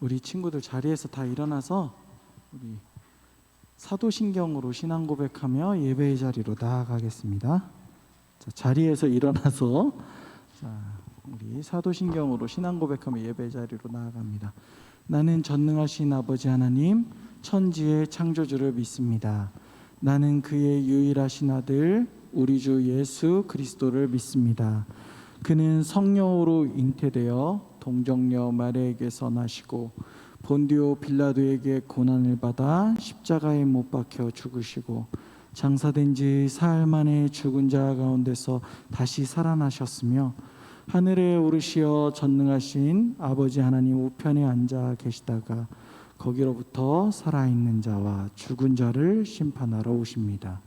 우리 친구들 자리에서 다 일어나서 우리 사도신경으로 신앙 고백하며 예배의 자리로 나아가겠습니다. 자, 자리에서 일어나서 우리 사도신경으로 신앙 고백하며 예배의 자리로 나아갑니다. 나는 전능하신 아버지 하나님 천지의 창조주를 믿습니다. 나는 그의 유일하신 아들 우리 주 예수 그리스도를 믿습니다. 그는 성령으로 잉태되어 동정녀 마리아에게서 나시고 본디오 빌라도에게 고난을 받아 십자가에 못 박혀 죽으시고 장사된 지 사흘 만에 죽은 자 가운데서 다시 살아나셨으며 하늘에 오르시어 전능하신 아버지 하나님 우편에 앉아 계시다가 거기로부터 살아있는 자와 죽은 자를 심판하러 오십니다.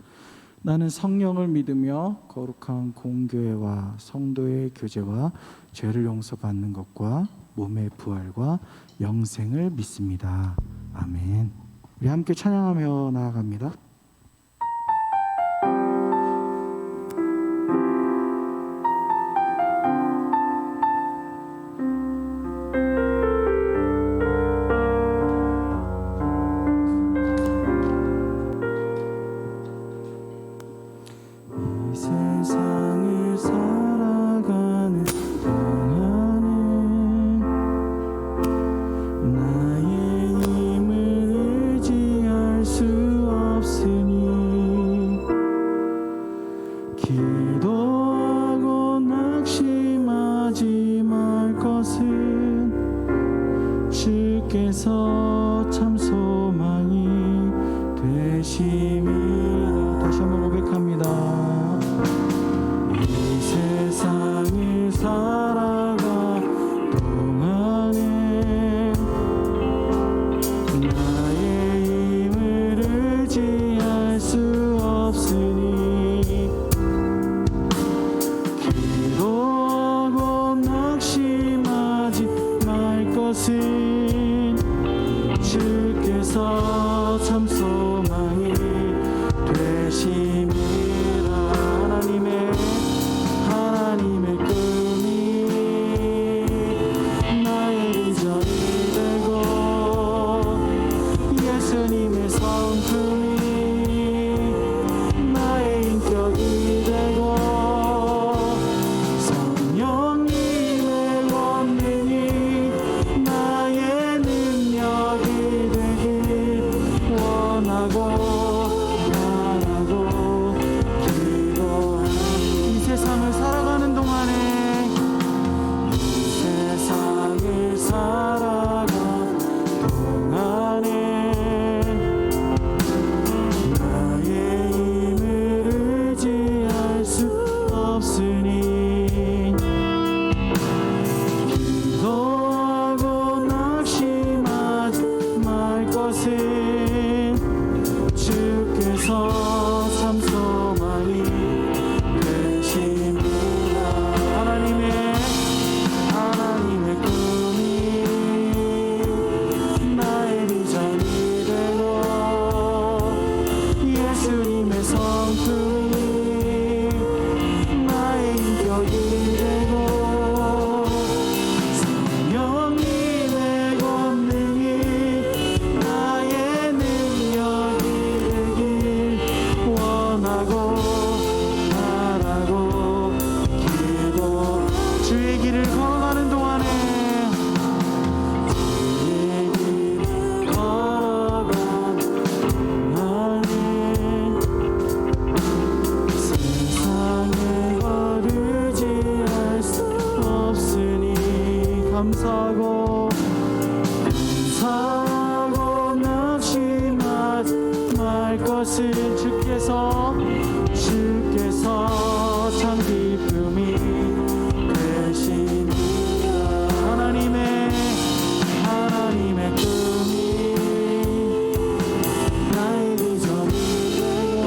나는 성령을 믿으며 거룩한 공교회와 성도의 교제와 죄를 용서받는 것과 몸의 부활과 영생을 믿습니다. 아멘. 우리 함께 찬양하며 나아갑니다. 주께서 참 소망이 되심이라. 다시 한번 고백합니다. 이 세상을 살아가 동안에 나의 힘을 의지할 수 없으니 기도하고 낙심하지 말 것을 주께서 참 소망이 되심이라. 하나님의 꿈이 나의 비전이 되고 예수님의 성품이 나의 인격이 되고 성령님의 권능이 나의 능력이 바라고 기도하는 이 세상을 살아가는 동안에 이 세상을 살아가는 동안에 나의 힘을 의지할 수 없으니 기도하고 낙심하지 말 것을 주께서 참 소망이 되십니다. 하나님의 꿈이 나의 비전이 되고 예수님의 성품이 나의 인격이 되고 성령님의 권능이 나의 능력이 원하고 바라고 기도. 주의 길을 걸어가는 동안에 세상에 거르지 할 수 없으니 감사하고 낙심하지 말 것을 주께서 참 기쁨이 되십니다. 하나님의 꿈이 나의 비전이 되고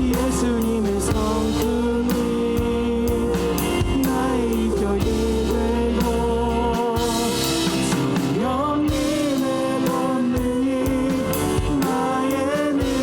예수님의 성품이 나의 인격이 되고 성령님의 권능이 나의 능력이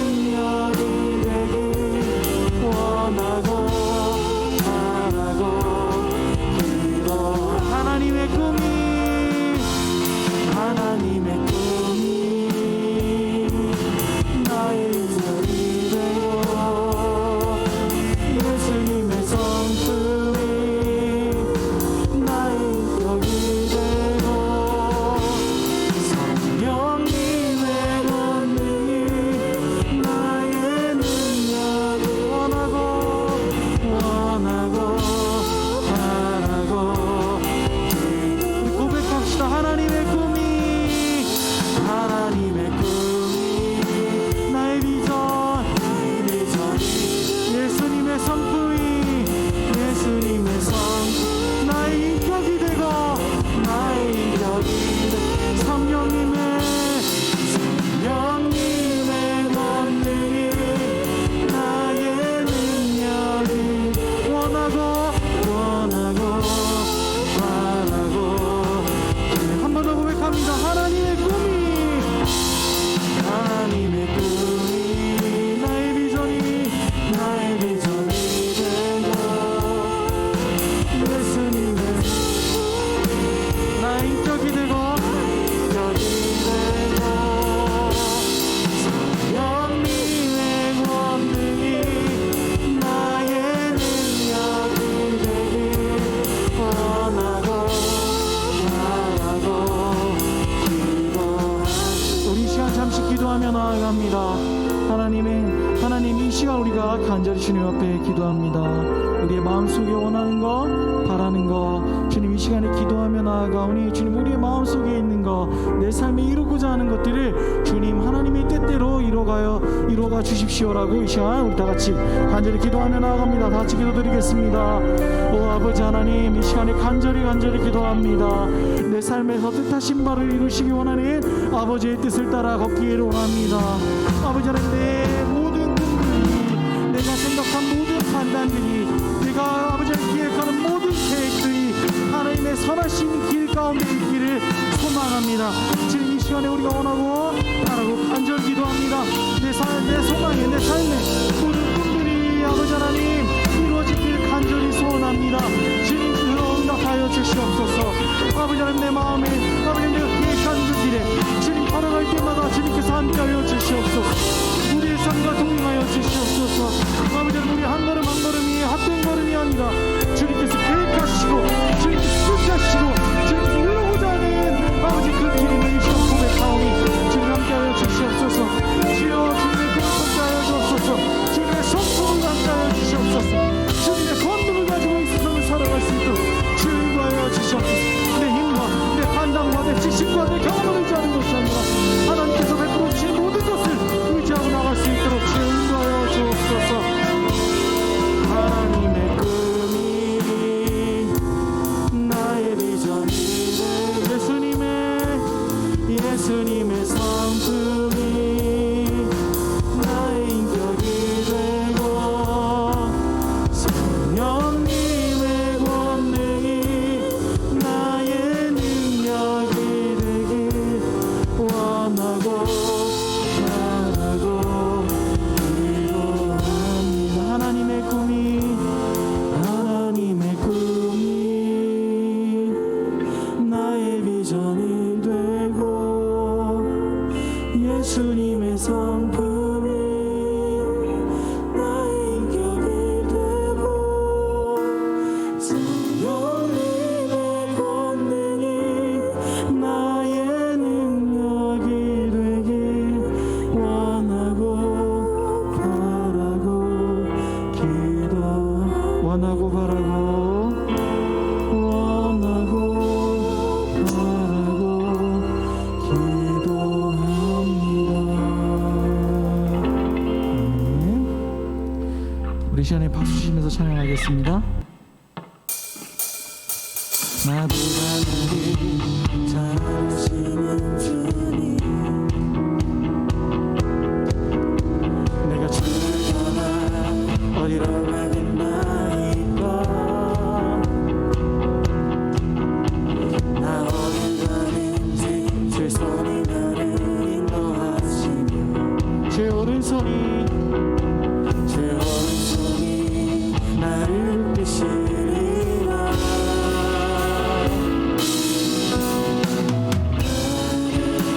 원합니다. 하나님 이 시간 우리가 간절히 주님 앞에 기도합니다. 우리의 마음속에 원하는 거, 바라는 거, 주님 이 시간에 기도하며 나아가오니 주님 우리의 마음속에 있는 거, 내 삶에 이루고자 하는 것들을 주님 하나님의 뜻대로 이루어가 주십시오라고 이 시간 우리 다 같이 간절히 기도하며 나아갑니다. 다 같이 기도드리겠습니다. 오 아버지 하나님, 이 시간에 간절히 기도합니다. 내 삶에서 뜻하신 바를 이루시기 원하는 아버지의 뜻을 따라 걷기를 원합니다. 아버지 하나님, 내 모든 꿈들이, 내가 생각한 모든 판단들이, 내가 아버지 하나님 기획하는 모든 계획들이 하나님의 선하신 길 가운데 있기를 소망합니다. 지금 이 시간에 우리가 원하고 바라고 간절히 기도합니다. 내 소망에, 내 삶에 모든 꿈들이 아버지 하나님 이루어지길 간절히 소원합니다. 주님 응답하여 주시옵소서. 아버지 하나님, 내 마음에 아버지 하나님 내가 계획한 그 길에 주님 걸어갈 때마다 주님께서 함께하여 주시옵소서. 우리의 삶과 동행하여 주시옵소서. 아버지 하나님, 우리 한 걸음 한 걸음이 헛된 걸음이 아니라 주님께서 계획하시고 주님께서 뜻하시고 주님께서 이루고자 하는 아버지 그 길을 이 시간 고백하오니 주님 함께하여 주시옵소서. 주여 주님의 그릇 함께하여 주옵소서. 주님의 성품을 함께하여 주시옵소서. 주님의 권능을 가지고 이 세상을 살아갈 수 있도록 주님하여 주시옵소서. 내 힘과 내 판단과 내 지식과 내 경험을 의지하는 것이 아니라 하나님께서 베풀어 주신 모든 것을 의지하고 나갈 수 있도록 주여 인도하여 주옵소서. 하나님의 꿈이 나의 비전이 예수님의 성품이 나의 인격이 되고 성령님의 권능이 나의 능력이 되길 원하고 바라고 기도합니다. 하나님의 꿈이 나의 비전이 되고 예수님의 성품이 나의 인격이 되고 성령님의 권능이 나의 능력이 되길 원하고 바라고 우리 시간에 박수 치면서 찬양하겠습니다. 나보다 나를 잘 아시는 주님, 내가 주를 떠나 어디로 가겠나이까. 나 어딜 가든지 제 손이 나를 인도하시며 제 오른손이 나를 이끄시리라.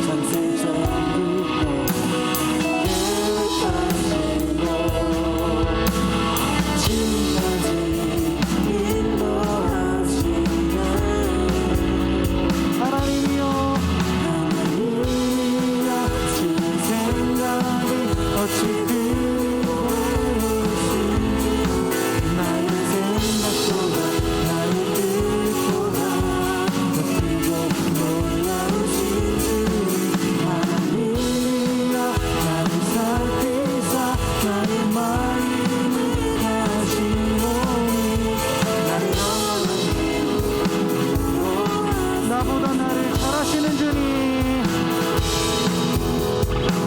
창세전부터 계획하시고 지금까지 인도하시네. 하나님이여 주의 생각이 어찌 나보다 나를 잘하시는 주님,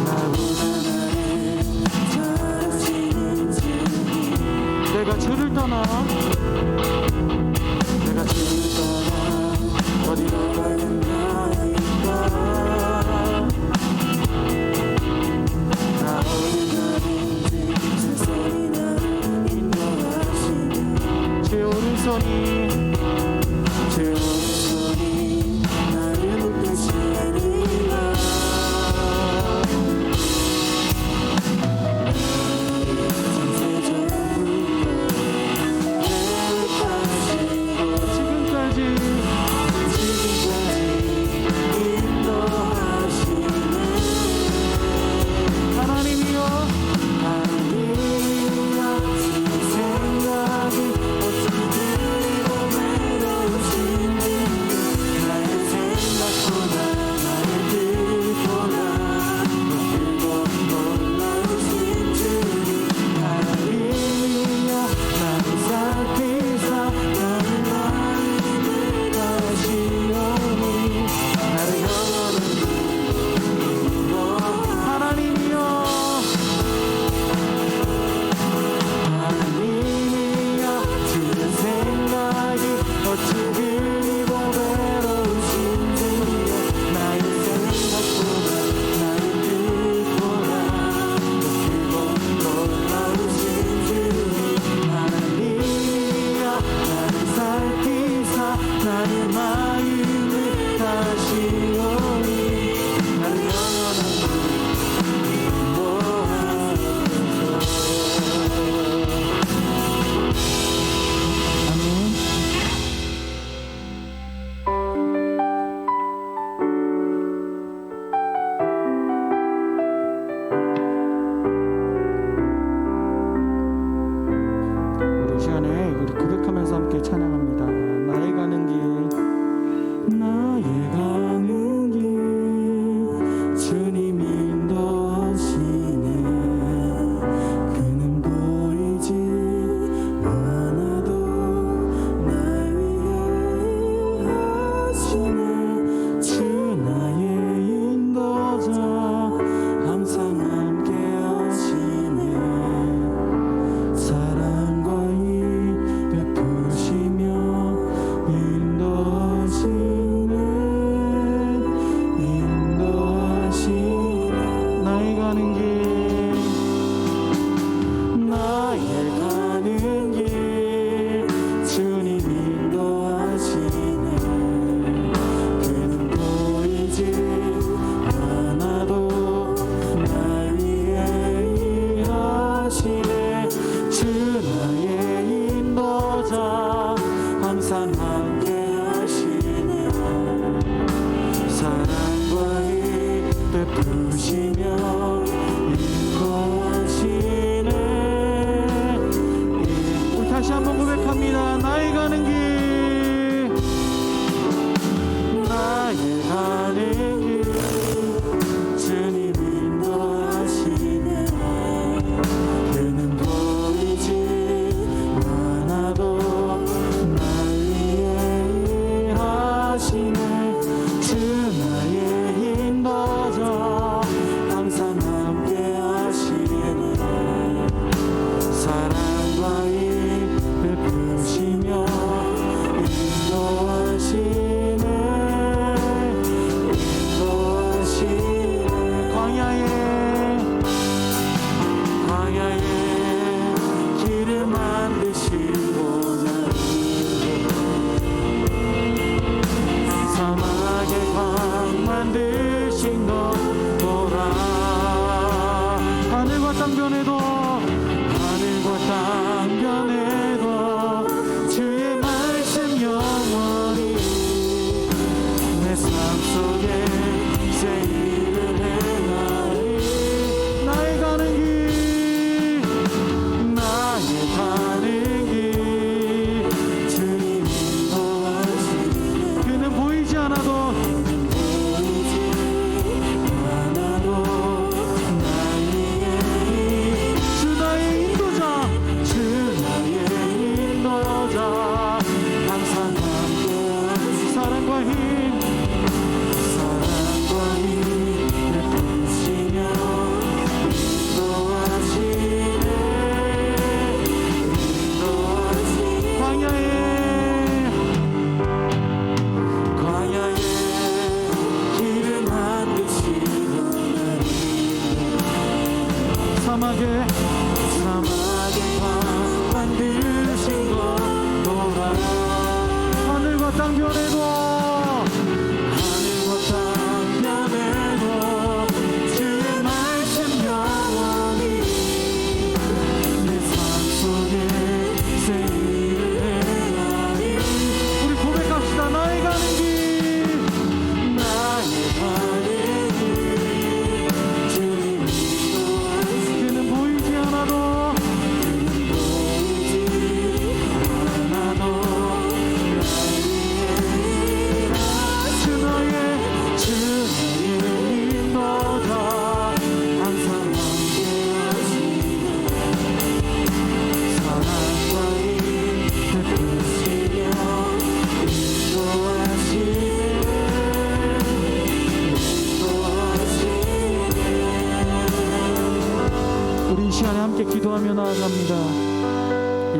나보다 나를 잘하시는 주님, 내가 주를 떠나 어디로 가겠나이까. 나 어디 가든지 제 손이 나를 인도하시네. 제 오른손이 나를 이끄시리라. 창세전부터 땅 변해도 하늘과 땅 변해도 주의 말씀 영원히 내 삶 속에 세일을 행하리. 나의 가는 길 나의 가는 길 주님 인도하시네. 그는 보이지 않아도 사막에 방 만드신 것 노라. 하늘과 땅 변해도 하늘과 땅 변해도 주의 말씀 영원히 내 삶 속에 세일을 행하리. 우리 고백합시다. 나의 가는 길 나의 가는 길 주님 그는 보이지 않아도 우리 이 시간에 함께 기도하며 나아갑니다.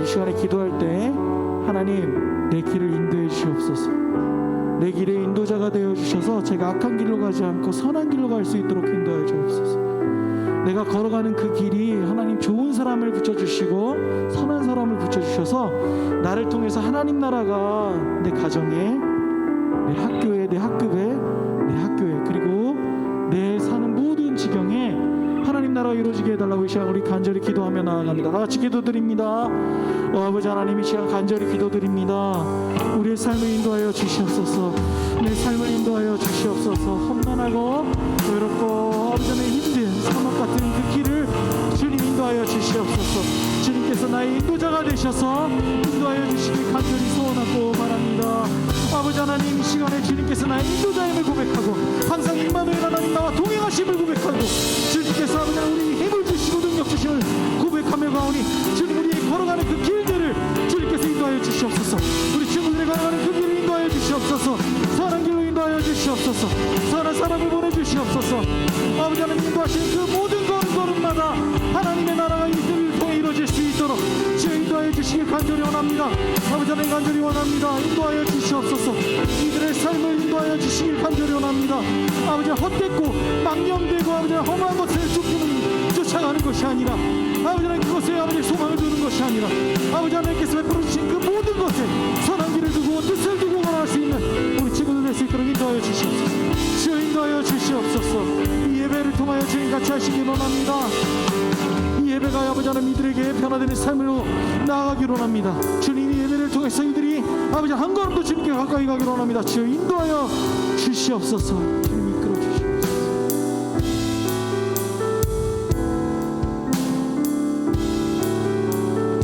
이 시간에 기도할 때 하나님 내 길을 인도해 주시옵소서. 내 길의 인도자가 되어 주셔서 제가 악한 길로 가지 않고 선한 길로 갈 수 있도록 인도하여 주옵소서. 내가 걸어가는 그 길이 하나님 좋은 사람을 붙여주시고 선한 사람을 붙여주셔서 나를 통해서 하나님 나라가 내 가정에 내 학교에 내 학급에 내 학교에 그리고 내 사는 모든 지경에 하나님 나라가 이루어지게 해달라고 이 시간 우리 간절히 기도하며 나아갑니다. 다 같이 기도드립니다. 아버지 하나님 이 시간 간절히 기도드립니다. 우리의 삶을 인도하여 주시옵소서. 내 삶을 인도하여 주시옵소서. 험난하고 외롭고 아버지 하나님 힘든 사막 같은 그 길을 주님 인도하여 주시옵소서. 주님께서 나의 인도자가 되셔서 인도하여 주시길 간절히 소원하고 바랍니다. 아버지 하나님 이 시간에 주님께서 나의 인도자임을 고백하고 항상 임마누엘 하나님 나와 동행하심을 고백하고 주님께서 아버지 우리 힘을 주시고 능력 주심을 고백하며 가오니 주님 우리 걸어가는 그 길들을 주님께서 인도하여 주시옵소서. 우리 친구들이 걸어가는 그 길을 인도하여 주시옵소서. 선한 길로 인도하여 주시옵소서. 선한 사람을 보내주시옵소서. 아버지 하나님 인도하시는 그 모든 걸음걸음마다 하나님의 나라가 이들을 통해 이루어질 수 있도록 주여 인도하여 주시길 간절히 원합니다. 아버지 하나님 간절히 원합니다. 인도하여 주시옵소서. 이들의 삶을 인도하여 주시길 간절히 원합니다. 아버지 헛되고 망령되고 아버지 험한 것을 쫓아가는 것이 아니라 아버지 하나님 그것에 아버지 소망을 두는 것이 아니라 아버지 하나님께서 베풀어 주신 그 모든 것에 선한 길을 두고 뜻을 두고 걸어갈 수 있는 우리 친구들 될 수 있도록 인도하여 주시옵소서. 주여 인도하여 주시옵소서. 이 예배를 통하여 주님 같이 하시길 원합니다. 이 예배가 아버지 하나님 이들에게 변화되는 삶으로 나아가기를 원합니다. 주님 이 예배를 통해서 이들이 아버지 한 걸음도 주님께 가까이 가기를 원합니다. 주여 인도하여 주시옵소서. 주님 이끌어 주시옵소서.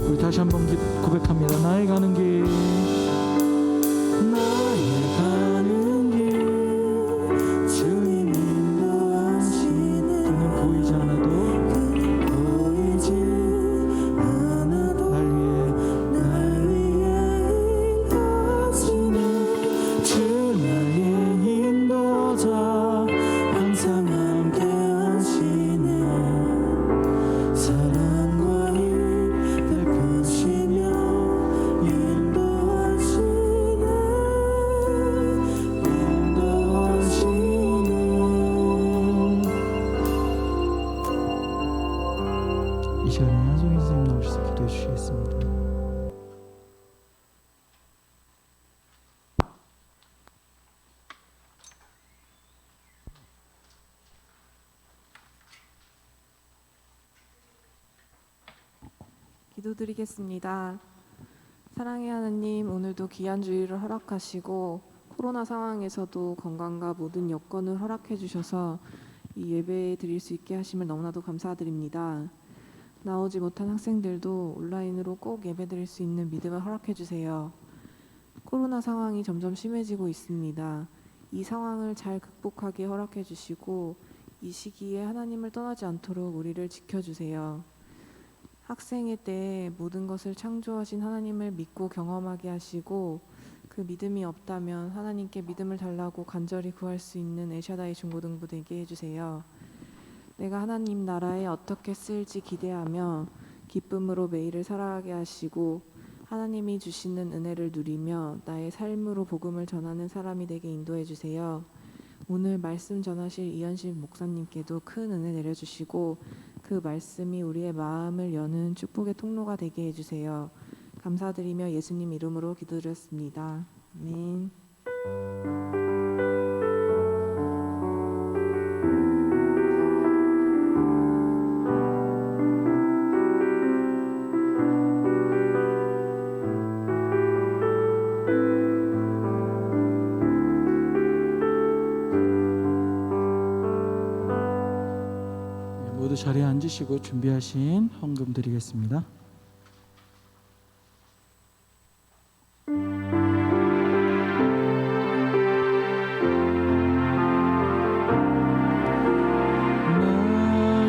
우리 다시 한번 고백합니다. 나의 가는 길 나의 가는 길 주님 인도하시네. 그는 보이지 않아도 날 위해 인도하시네. 주 나의 인도자 항상 함께 하시네. 사랑과 힘 베푸시며 이 시간에 한송이 선생님 나오셔서 기도해 주시겠습니다. 기도드리겠습니다. 사랑의 하나님, 오늘도 귀한 주일을 허락하시고 코로나 상황에서도 건강과 모든 여건을 허락해 주셔서 이 예배 드릴 수 있게 하심을 너무나도 감사드립니다. 나오지 못한 학생들도 온라인으로 꼭 예배 드릴 수 있는 믿음을 허락해 주세요. 코로나 상황이 점점 심해지고 있습니다. 이 상황을 잘 극복하게 허락해 주시고 이 시기에 하나님을 떠나지 않도록 우리를 지켜주세요. 학생의 때에 모든 것을 창조하신 하나님을 믿고 경험하게 하시고 그 믿음이 없다면 하나님께 믿음을 달라고 간절히 구할 수 있는 엘샤다이 중고등부 되게 해주세요. 내가 하나님 나라에 어떻게 쓰일지 기대하며 기쁨으로 매일을 살아가게 하시고 하나님이 주시는 은혜를 누리며 나의 삶으로 복음을 전하는 사람이 되게 인도해 주세요. 오늘 말씀 전하실 이현식 목사님께도 큰 은혜 내려주시고 그 말씀이 우리의 마음을 여는 축복의 통로가 되게 해주세요. 감사드리며 예수님 이름으로 기도드렸습니다. 아멘. 모두 자리에 앉으시고 준비하신 헌금 드리겠습니다.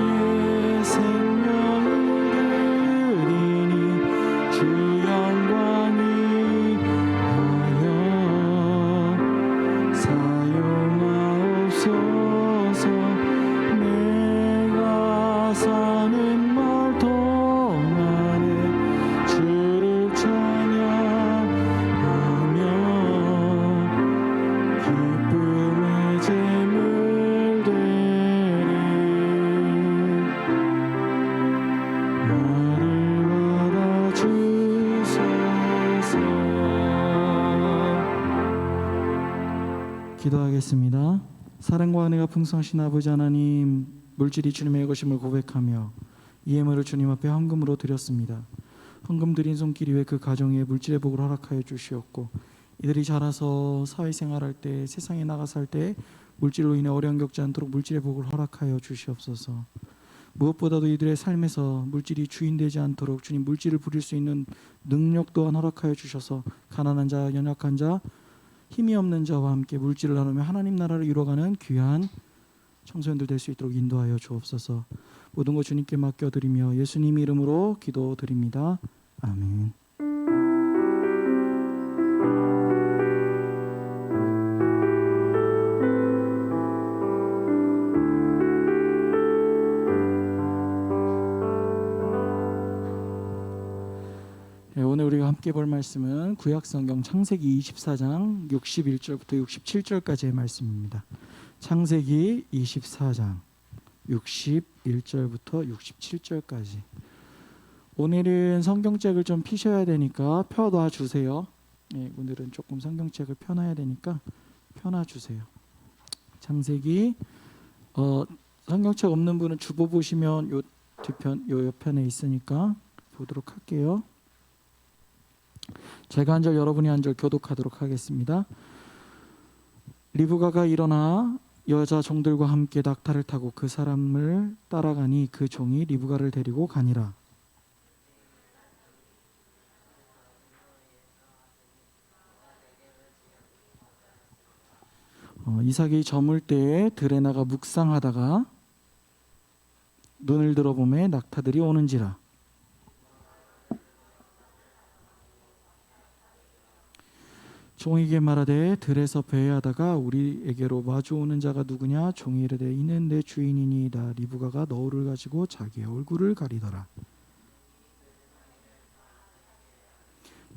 나의 생명을 드리니 주 영광이 하여 사용하옵소서. 사는 날 동안에 주를 찬양하며 기쁨의 제물 되리. 나를 받아주소서. 기도하겠습니다. 사랑과 은혜가 풍성하신 아버지 하나님, 물질이 주님의 것임을 고백하며 이 예물을 주님 앞에 헌금으로 드렸습니다. 헌금 드린 손길 위에 그 가정에 물질의 복을 허락하여 주시옵고 이들이 자라서 사회생활할 때, 세상에 나가 살 때 물질로 인해 어려움 겪지 않도록 물질의 복을 허락하여 주시옵소서. 무엇보다도 이들의 삶에서 물질이 주인 되지 않도록 주님 물질을 부릴 수 있는 능력 또한 허락하여 주셔서 가난한 자, 연약한 자, 힘이 없는 자와 함께 물질을 나누며 하나님 나라를 이루어가는 귀한 청소년들 될 수 있도록 인도하여 주옵소서. 모든 것 주님께 맡겨드리며 예수님 이름으로 기도드립니다. 아멘. 오늘 우리가 함께 볼 말씀은 구약성경 창세기 24장 61절부터 67절까지의 말씀입니다. 창세기 24장 61절부터 67절까지. 오늘은 성경책을 좀 피셔야 되니까 펴놔 주세요. 오늘은 조금 성경책을 펴놔야 되니까 펴놔 주세요. 창세기 성경책 없는 분은 주보 보시면 요 뒤편 요 옆편에 있으니까 보도록 할게요. 제가 한 절 여러분이 한 절 교독하도록 하겠습니다. 리브가가 일어나 여자 종들과 함께 낙타를 타고 그 사람을 따라가니 그 종이 리브가를 데리고 가니라. 이삭이 저물 때에 들에 나가 묵상하다가 눈을 들어보매 낙타들이 오는지라. 종에게 말하되 들에서 배회하다가 우리에게로 마주오는 자가 누구냐? 종이 이르되 이는 내 주인이니이다. 리브가가 너울을 가지고 자기의 얼굴을 가리더라.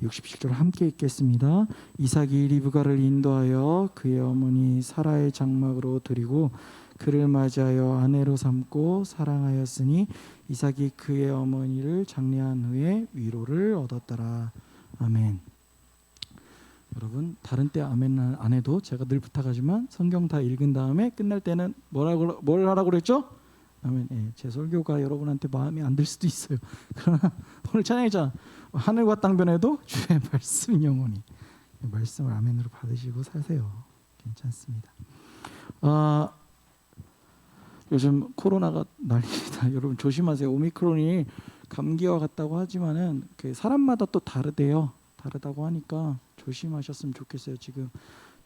67절 함께 읽겠습니다. 이삭이 리브가를 인도하여 그의 어머니 사라의 장막으로 드리고 그를 맞이하여 아내로 삼고 사랑하였으니 이삭이 그의 어머니를 장례한 후에 위로를 얻었더라. 아멘. 여러분 다른 때 아멘 안 해도 제가 늘 부탁하지만 성경 다 읽은 다음에 끝날 때는 뭘 하라고 그랬죠? 아멘. 예, 제 설교가 여러분한테 마음에 안 들 수도 있어요. 그러나 오늘 찬양이잖아. 하늘과 땅 변해도 주의 말씀 영원히. 말씀을 아멘으로 받으시고 사세요. 괜찮습니다. 요즘 코로나가 난립니다. 여러분 조심하세요. 오미크론이 감기와 같다고 하지만은 사람마다 또 다르대요. 다르다고 하니까 조심하셨으면 좋겠어요. 지금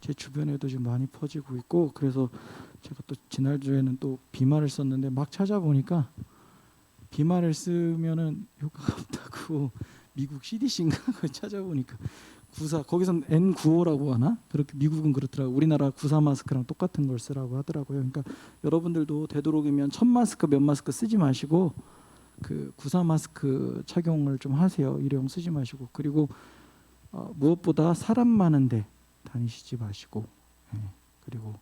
제 주변에도 지금 많이 퍼지고 있고, 그래서 제가 또 지난주에는 또 비말을 썼는데 막 찾아보니까 비말을 쓰면은 효과가 없다고 미국 CDC인가 찾아보니까 거기선 N95라고 하나? 그렇게 미국은 그렇더라고요. 우리나라 94 마스크랑 똑같은 걸 쓰라고 하더라고요. 그러니까 여러분들도 되도록이면 1000 마스크 몇 마스크 쓰지 마시고 그 94 마스크 착용을 좀 하세요. 일회용 쓰지 마시고. 그리고 무엇보다 사람 많은데 다니시지 마시고. 예. 그리고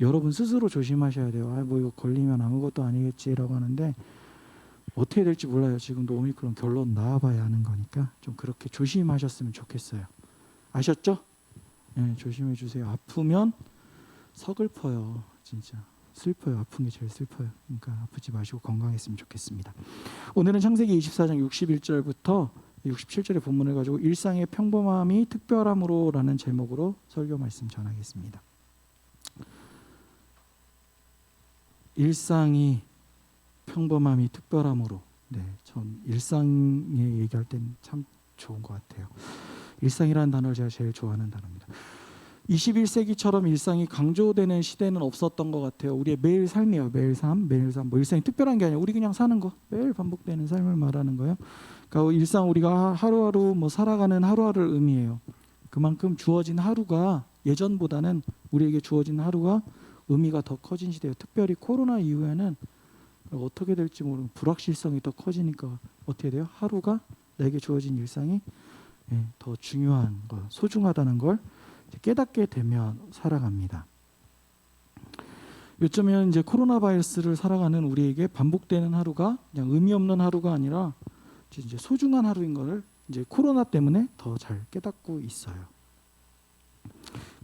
여러분 스스로 조심하셔야 돼요. 뭐 이거 걸리면 아무것도 아니겠지라고 하는데 어떻게 될지 몰라요. 지금도 오미크론 결론 나와봐야 하는 거니까 좀 그렇게 조심하셨으면 좋겠어요. 아셨죠? 네, 조심해 주세요. 아프면 서글퍼요. 진짜 슬퍼요. 아픈 게 제일 슬퍼요. 그러니까 아프지 마시고 건강했으면 좋겠습니다. 오늘은 창세기 24장 61절부터 67절의 본문을 가지고 일상의 평범함이 특별함으로라는 제목으로 설교 말씀 전하겠습니다. 일상이 평범함이 특별함으로. 네, 전 일상에 얘기할 땐 참 좋은 것 같아요. 일상이라는 단어를 제가 제일 좋아하는 단어입니다. 21세기처럼 일상이 강조되는 시대는 없었던 것 같아요. 우리의 매일 삶이에요. 매일 삶. 뭐 일상이 특별한 게 아니라 우리 그냥 사는 거, 매일 반복되는 삶을 말하는 거예요. 그러니까 일상 우리가 하루하루 뭐 살아가는 하루하루를 의미해요. 그만큼 주어진 하루가 예전보다는 우리에게 주어진 하루가 의미가 더 커진 시대예요. 특별히 코로나 이후에는 어떻게 될지 모르는 불확실성이 더 커지니까 어떻게 돼요? 하루가 내게 주어진 일상이 더 중요한 것, 소중하다는 걸 깨닫게 되면 살아갑니다. 요즘은 이제 코로나 바이러스를 살아가는 우리에게 반복되는 하루가 그냥 의미 없는 하루가 아니라 이제 소중한 하루인 것을 이제 코로나 때문에 더 잘 깨닫고 있어요.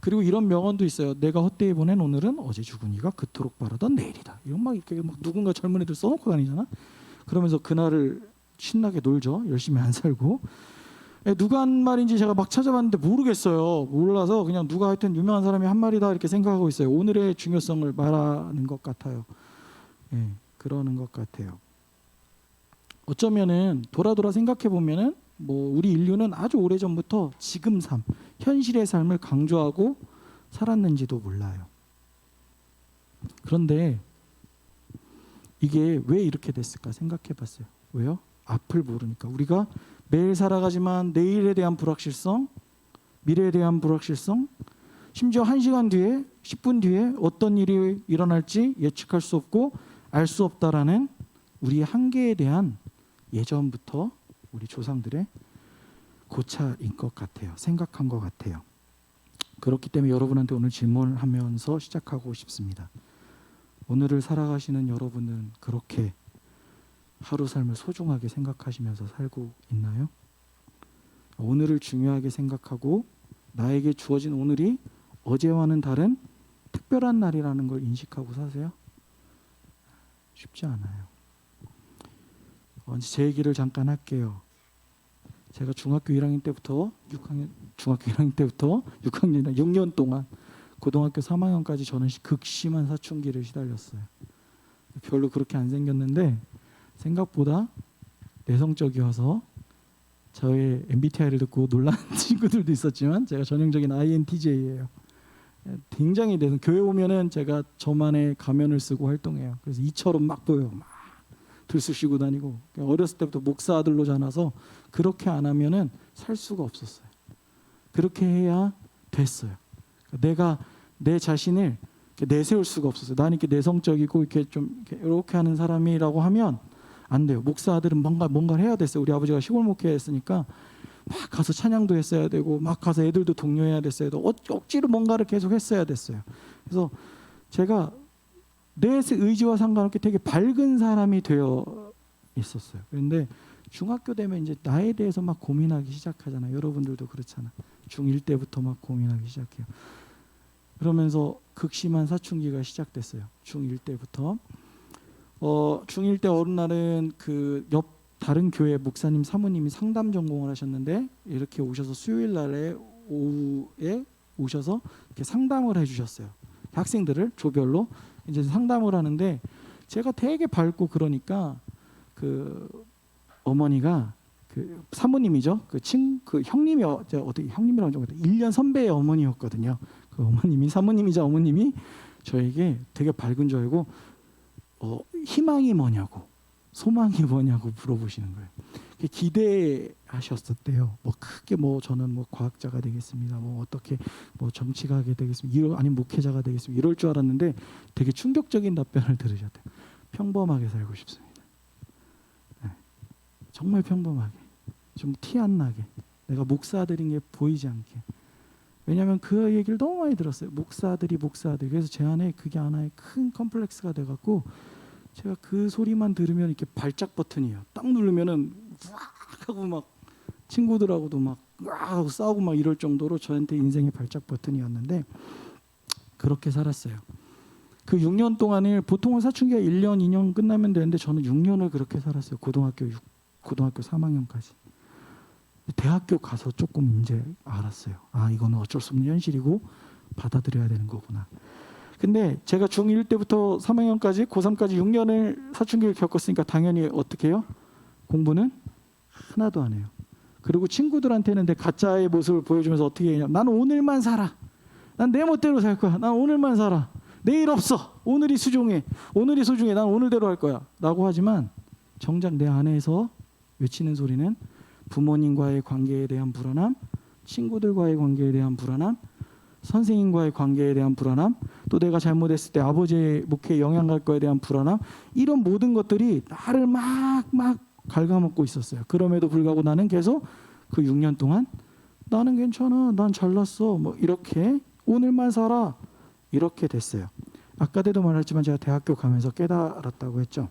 그리고 이런 명언도 있어요. 내가 헛되이 보낸 오늘은 어제 죽은 이가 그토록 바라던 내일이다. 이런 막 이렇게 막 누군가 젊은 애들 써놓고 다니잖아. 그러면서 그날을 신나게 놀죠. 열심히 안 살고. 누가 한 말인지 제가 막 찾아봤는데 모르겠어요. 몰라서 그냥 누가 하여튼 유명한 사람이 한 말이다 이렇게 생각하고 있어요. 오늘의 중요성을 말하는 것 같아요. 그러는 것 같아요. 어쩌면은 돌아 생각해 보면은 뭐 우리 인류는 아주 오래전부터 지금 삶, 현실의 삶을 강조하고 살았는지도 몰라요. 그런데 이게 왜 이렇게 됐을까 생각해 봤어요. 왜요? 앞을 모르니까. 우리가 매일 살아가지만 내일에 대한 불확실성, 미래에 대한 불확실성, 심지어 1시간 뒤에, 10분 뒤에 어떤 일이 일어날지 예측할 수 없고 알 수 없다라는 우리의 한계에 대한 예전부터 우리 조상들의 고찰인 것 같아요. 생각한 것 같아요. 그렇기 때문에 여러분한테 오늘 질문을 하면서 시작하고 싶습니다. 오늘을 살아가시는 여러분은 그렇게 하루 삶을 소중하게 생각하시면서 살고 있나요? 오늘을 중요하게 생각하고 나에게 주어진 오늘이 어제와는 다른 특별한 날이라는 걸 인식하고 사세요? 쉽지 않아요. 제 얘기를 잠깐 할게요. 제가 중학교 1학년 때부터 6년 동안 고등학교 3학년까지 저는 극심한 사춘기를 시달렸어요. 별로 그렇게 안 생겼는데 생각보다 내성적이어서 저의 MBTI를 듣고 놀란 친구들도 있었지만 제가 전형적인 INTJ예요. 굉장히 교회 오면은 제가 저만의 가면을 쓰고 활동해요. 그래서 이처럼 막 보여요. 막 들쑤시고 다니고. 어렸을 때부터 목사 아들로 자라서 그렇게 안 하면은 살 수가 없었어요. 그렇게 해야 됐어요. 내가 내 자신을 내세울 수가 없었어요. 나는 이렇게 내성적이고 이렇게 좀 이렇게 하는 사람이라고 하면 안 돼요. 목사 아들은 뭔가를 해야 됐어요. 우리 아버지가 시골 목회했으니까 막 가서 찬양도 했어야 되고 막 가서 애들도 독려해야 됐어요. 억지로 뭔가를 계속 했어야 됐어요. 그래서 제가 내 의지와 상관없이 되게 밝은 사람이 되어 있었어요. 그런데 중학교 되면 이제 나에 대해서 막 고민하기 시작하잖아요. 여러분들도 그렇잖아. 중1 때부터 막 고민하기 시작해요. 그러면서 극심한 사춘기가 시작됐어요. 중1 때부터. 중1 때 어느 날은 그 옆 다른 교회 목사님 사모님이 상담 전공을 하셨는데 이렇게 오셔서 수요일 날에 오후에 오셔서 이렇게 상담을 해주셨어요. 학생들을 조별로 이제 상담을 하는데 제가 되게 밝고 그러니까 그 어머니가 그 사모님이죠. 그 형님이 어떻게 형님이라고 좀 1년 선배의 어머니였거든요. 그 어머님이 사모님이자 어머님이 저에게 되게 밝은 줄 알고 희망이 뭐냐고 소망이 뭐냐고 물어보시는 거예요. 기대하셨었대요. 뭐 크게 뭐 저는 뭐 과학자가 되겠습니다. 뭐 어떻게 뭐 정치가게 되겠습니다. 아니면 목회자가 되겠습니다. 이럴 줄 알았는데 되게 충격적인 답변을 들으셨대요. 평범하게 살고 싶습니다. 네. 정말 평범하게. 좀 티 안 나게. 내가 목사들인 게 보이지 않게. 왜냐하면 그 얘기를 너무 많이 들었어요. 목사들이. 그래서 제 안에 그게 하나의 큰 컴플렉스가 돼갖고 제가 그 소리만 들으면 이렇게 발작 버튼이에요. 딱 누르면은 막 하고 막 친구들하고도 막 하고 싸우고 막 이럴 정도로 저한테 인생의 발작 버튼이었는데 그렇게 살았어요. 그 6년 동안을 보통은 사춘기가 1년, 2년 끝나면 되는데 저는 6년을 그렇게 살았어요. 고등학교 3학년까지. 대학교 가서 조금 이제 알았어요. 아, 이거는 어쩔 수 없는 현실이고 받아들여야 되는 거구나. 근데 제가 중1 때부터 3학년까지 고3까지 6년을 사춘기를 겪었으니까 당연히 어떻게 해요? 공부는 하나도 안 해요. 그리고 친구들한테는 내 가짜의 모습을 보여주면서 어떻게 해냐? 난 오늘만 살아. 난 내 멋대로 살 거야. 난 오늘만 살아. 내일 없어. 오늘이 소중해. 난 오늘대로 할 거야. 라고 하지만 정작 내 안에서 외치는 소리는 부모님과의 관계에 대한 불안함, 친구들과의 관계에 대한 불안함, 선생님과의 관계에 대한 불안함, 또 내가 잘못했을 때 아버지의 목회에 영향 갈 거에 대한 불안함, 이런 모든 것들이 나를 막 갉아먹고 있었어요. 그럼에도 불구하고 나는 계속 그 6년 동안 나는 괜찮아, 난 잘났어, 뭐 이렇게 오늘만 살아 이렇게 됐어요. 아까도 말했지만 제가 대학교 가면서 깨달았다고 했죠.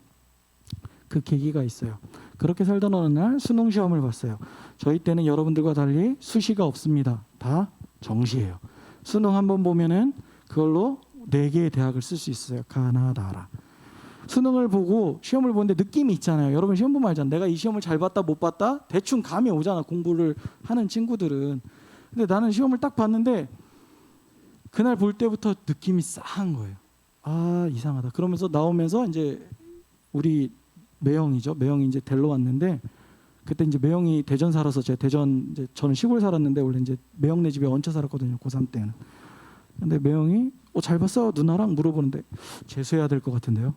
그 계기가 있어요. 그렇게 살던 어느 날 수능 시험을 봤어요. 저희 때는 여러분들과 달리 수시가 없습니다. 다 정시예요. 수능 한번 보면은 그걸로 4개의 대학을 쓸 수 있어요. 가나 다라. 수능을 보고 시험을 보는데 느낌이 있잖아요. 여러분 시험 보면 알잖아요. 내가 이 시험을 잘 봤다 못 봤다 대충 감이 오잖아. 공부를 하는 친구들은. 근데 나는 시험을 딱 봤는데 그날 볼 때부터 느낌이 싸한 거예요. 아, 이상하다. 그러면서 나오면서 이제 우리 매형이죠. 매형이 이제 데리러 왔는데 그때 이제 매형이 대전 살아서 제가 대전 이제 저는 시골 살았는데 원래 이제 매형네 집에 얹혀 살았거든요. 고3 때는. 근데 매형이 잘 봤어 누나랑 물어보는데 재수해야 될 것 같은데요.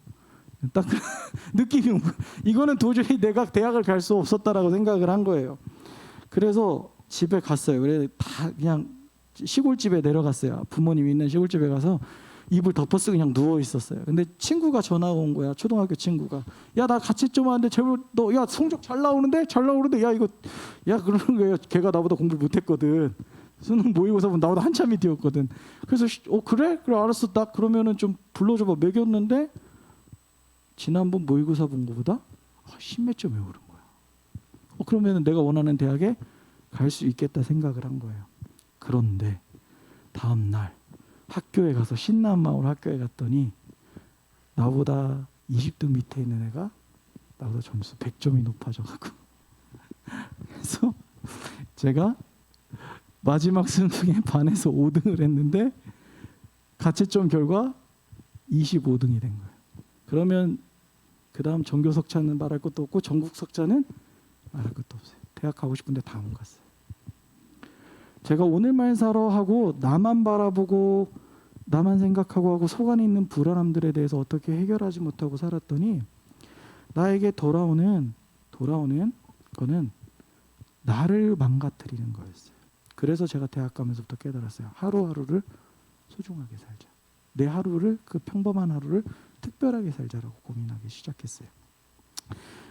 딱 느낌이 온 거예요. 이거는 도저히 내가 대학을 갈 수 없었다라고 생각을 한 거예요. 그래서 집에 갔어요. 그래 다 그냥 시골집에 내려갔어요. 부모님이 있는 시골집에 가서 이불 덮어쓰고 그냥 누워 있었어요. 근데 친구가 전화가 온 거야. 초등학교 친구가. 야, 나 같이 좀 하는데 제발 너 야 성적 잘 나오는데 야 이거 야 그러는 거예요. 걔가 나보다 공부를 못했거든. 수능 모의고사 보면 나보다 한참 밑이었거든. 그래서 그래 알았어. 딱 그러면은 좀 불러줘봐. 매겼는데 지난번 모의고사 본 거보다 10몇 점이 오른 거야. 그러면은 내가 원하는 대학에 갈 수 있겠다 생각을 한 거예요. 그런데 다음 날 학교에 가서 신남 마을 학교에 갔더니 나보다 20등 밑에 있는 애가 나보다 점수 100점이 높아져가지고 그래서 제가 마지막 수능에 반에서 5등을 했는데 가채점 결과 25등이 된 거예요. 그러면 그 다음 전교 석차는 말할 것도 없고 전국 석차는 말할 것도 없어요. 대학 가고 싶은데 다 못 갔어요. 제가 오늘만 살아 하고 나만 바라보고 나만 생각하고 하고 속 안에 있는 불안함들에 대해서 어떻게 해결하지 못하고 살았더니 나에게 돌아오는 거는 나를 망가뜨리는 거였어요. 그래서 제가 대학 가면서부터 깨달았어요. 하루하루를 소중하게 살자. 내 하루를 그 평범한 하루를 특별하게 살자라고 고민하기 시작했어요.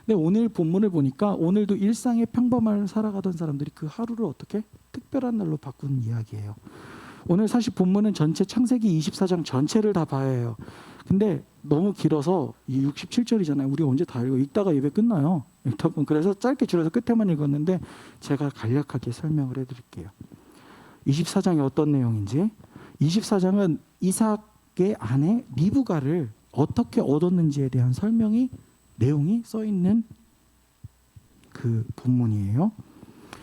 근데 오늘 본문을 보니까 오늘도 일상의 평범을 살아가던 사람들이 그 하루를 어떻게 특별한 날로 바꾼 이야기예요. 오늘 사실 본문은 전체 창세기 24장 전체를 다 봐야 해요. 근데 너무 길어서 이 67절이잖아요. 우리 언제 다 읽다가 예배 끝나요. 그래서 짧게 줄여서 끝에만 읽었는데 제가 간략하게 설명을 해드릴게요. 24장이 어떤 내용인지. 24장은 이삭의 아내 리브가를 어떻게 얻었는지에 대한 설명이 내용이 써 있는 그 본문이에요.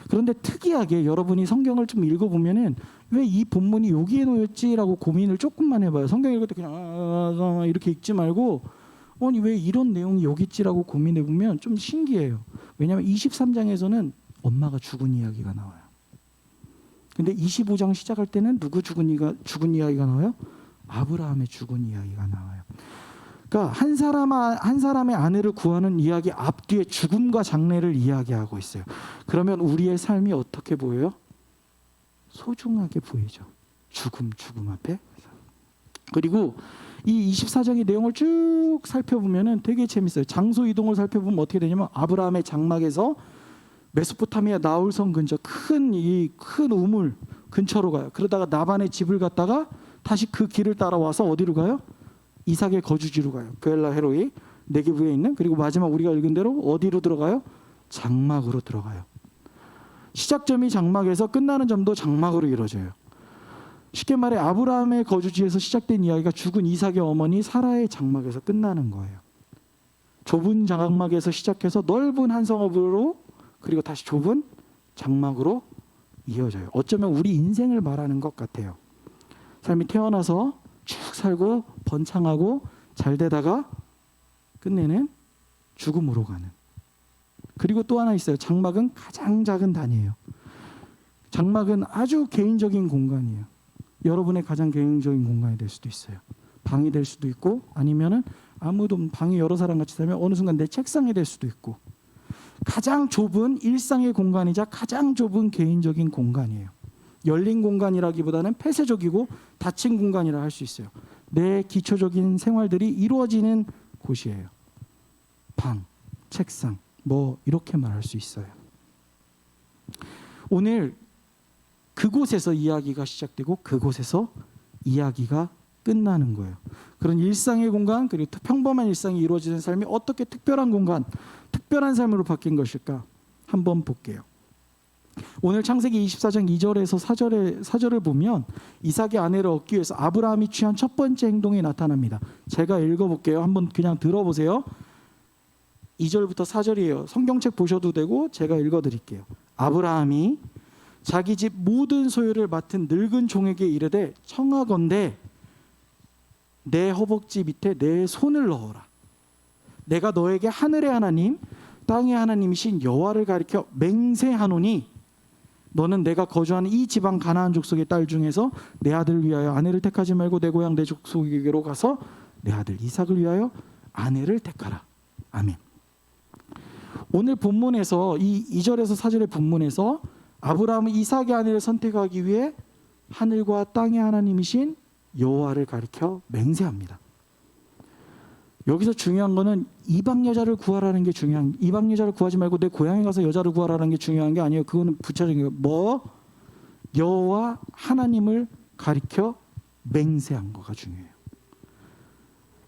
그런데 특이하게 여러분이 성경을 좀 읽어보면은 왜 이 본문이 여기에 놓였지라고 고민을 조금만 해봐요. 성경 읽을 때 그냥 이렇게 읽지 말고 아니 왜 이런 내용이 여기 있지라고 고민해보면 좀 신기해요. 왜냐하면 23장에서는 엄마가 죽은 이야기가 나와요. 근데 25장 시작할 때는 누구 죽은 이야기가 나와요? 아브라함의 죽은 이야기가 나와요. 그러니까 한 사람의 아내를 구하는 이야기 앞뒤에 죽음과 장례를 이야기하고 있어요. 그러면 우리의 삶이 어떻게 보여요? 소중하게 보이죠. 죽음 앞에. 그리고 이 24장의 내용을 쭉 살펴보면은 되게 재밌어요. 장소 이동을 살펴보면 어떻게 되냐면 아브라함의 장막에서 메소포타미아 나홀성 근처 큰 우물 근처로 가요. 그러다가 나반의 집을 갔다가 다시 그 길을 따라와서 어디로 가요? 이삭의 거주지로 가요. 베엘라 헤로이 네게브에 있는. 그리고 마지막 우리가 읽은 대로 어디로 들어가요? 장막으로 들어가요. 시작점이 장막에서 끝나는 점도 장막으로 이루어져요. 쉽게 말해 아브라함의 거주지에서 시작된 이야기가 죽은 이삭의 어머니 사라의 장막에서 끝나는 거예요. 좁은 장막에서 시작해서 넓은 한 성읍으로 그리고 다시 좁은 장막으로 이어져요. 어쩌면 우리 인생을 말하는 것 같아요. 삶이 태어나서 쭉 살고 번창하고 잘 되다가 끝내는 죽음으로 가는. 그리고 또 하나 있어요. 장막은 가장 작은 단위예요. 장막은 아주 개인적인 공간이에요. 여러분의 가장 개인적인 공간이 될 수도 있어요. 방이 될 수도 있고 아니면은 아무도 방에 여러 사람 같이 살면 어느 순간 내 책상이 될 수도 있고 가장 좁은 일상의 공간이자 가장 좁은 개인적인 공간이에요. 열린 공간이라기보다는 폐쇄적이고 닫힌 공간이라 할 수 있어요. 내 기초적인 생활들이 이루어지는 곳이에요. 방, 책상, 뭐 이렇게 말할 수 있어요. 오늘 그곳에서 이야기가 시작되고 그곳에서 이야기가 끝나는 거예요. 그런 일상의 공간 그리고 평범한 일상이 이루어지는 삶이 어떻게 특별한 공간, 특별한 삶으로 바뀐 것일까? 한번 볼게요. 오늘 창세기 24장 2절에서 4절을 보면 이삭의 아내를 얻기 위해서 아브라함이 취한 첫 번째 행동이 나타납니다. 제가 읽어볼게요. 한번 그냥 들어보세요. 2절부터 4절이에요. 성경책 보셔도 되고 제가 읽어드릴게요. 아브라함이 자기 집 모든 소유를 맡은 늙은 종에게 이르되 청하건대 내 허벅지 밑에 내 손을 넣어라. 내가 너에게 하늘의 하나님 땅의 하나님이신 여호와를 가리켜 맹세하노니 너는 내가 거주하는 이 지방 가나안 족속의 딸 중에서 내 아들을 위하여 아내를 택하지 말고 내 고향 내 족속에게로 가서 내 아들 이삭을 위하여 아내를 택하라. 아멘. 오늘 본문에서 이 2절에서 4절의 본문에서 아브라함은 이삭의 아내를 선택하기 위해 하늘과 땅의 하나님이신 여호와를 가리켜 맹세합니다. 여기서 중요한 거는 이방 여자를 구하라는 게 중요한, 이방 여자를 구하지 말고 내 고향에 가서 여자를 구하라는 게 중요한 게 아니에요. 그거는 부차적인 거예요. 여호와 하나님을 가리켜 맹세한 거가 중요해요.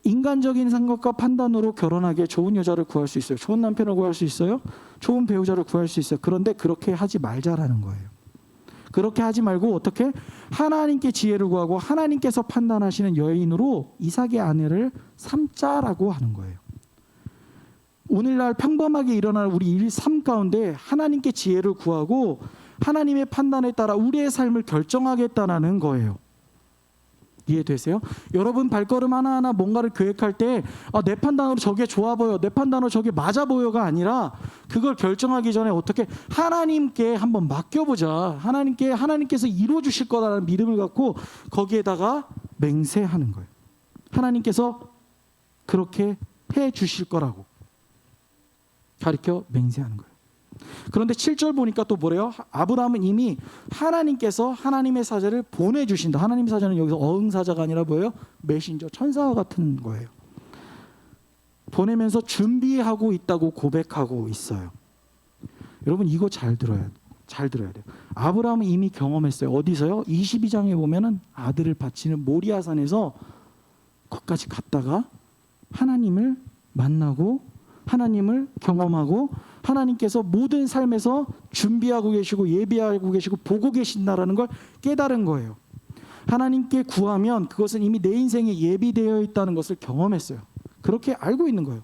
인간적인 생각과 판단으로 결혼하기에 좋은 여자를 구할 수 있어요. 좋은 남편을 구할 수 있어요. 좋은 배우자를 구할 수 있어요. 그런데 그렇게 하지 말자라는 거예요. 그렇게 하지 말고 어떻게? 하나님께 지혜를 구하고 하나님께서 판단하시는 여인으로 이삭의 아내를 삼자라고 하는 거예요. 오늘날 평범하게 일어날 우리 삶 가운데 하나님께 지혜를 구하고 하나님의 판단에 따라 우리의 삶을 결정하겠다는 거예요. 이해되세요? 여러분 발걸음 하나하나 뭔가를 계획할 때 내 판단으로 저게 좋아 보여, 내 판단으로 저게 맞아 보여가 아니라 그걸 결정하기 전에 어떻게 하나님께 한번 맡겨보자. 하나님께서 이루어주실 거다라는 믿음을 갖고 거기에다가 맹세하는 거예요. 하나님께서 그렇게 해주실 거라고 가르쳐 맹세하는 거예요. 그런데 7절 보니까 또 뭐래요? 아브라함은 이미 하나님께서 하나님의 사자를 보내주신다. 하나님의 사자는 여기서 어흥사자가 아니라 뭐예요? 메신저, 천사와 같은 거예요. 보내면서 준비하고 있다고 고백하고 있어요. 여러분 이거 잘 들어야 돼요. 아브라함은 이미 경험했어요. 어디서요? 22장에 보면은 아들을 바치는 모리아산에서 거기까지 갔다가 하나님을 만나고 하나님을 경험하고 하나님께서 모든 삶에서 준비하고 계시고 예비하고 계시고 보고 계신다라는 걸 깨달은 거예요. 하나님께 구하면 그것은 이미 내 인생에 예비되어 있다는 것을 경험했어요. 그렇게 알고 있는 거예요.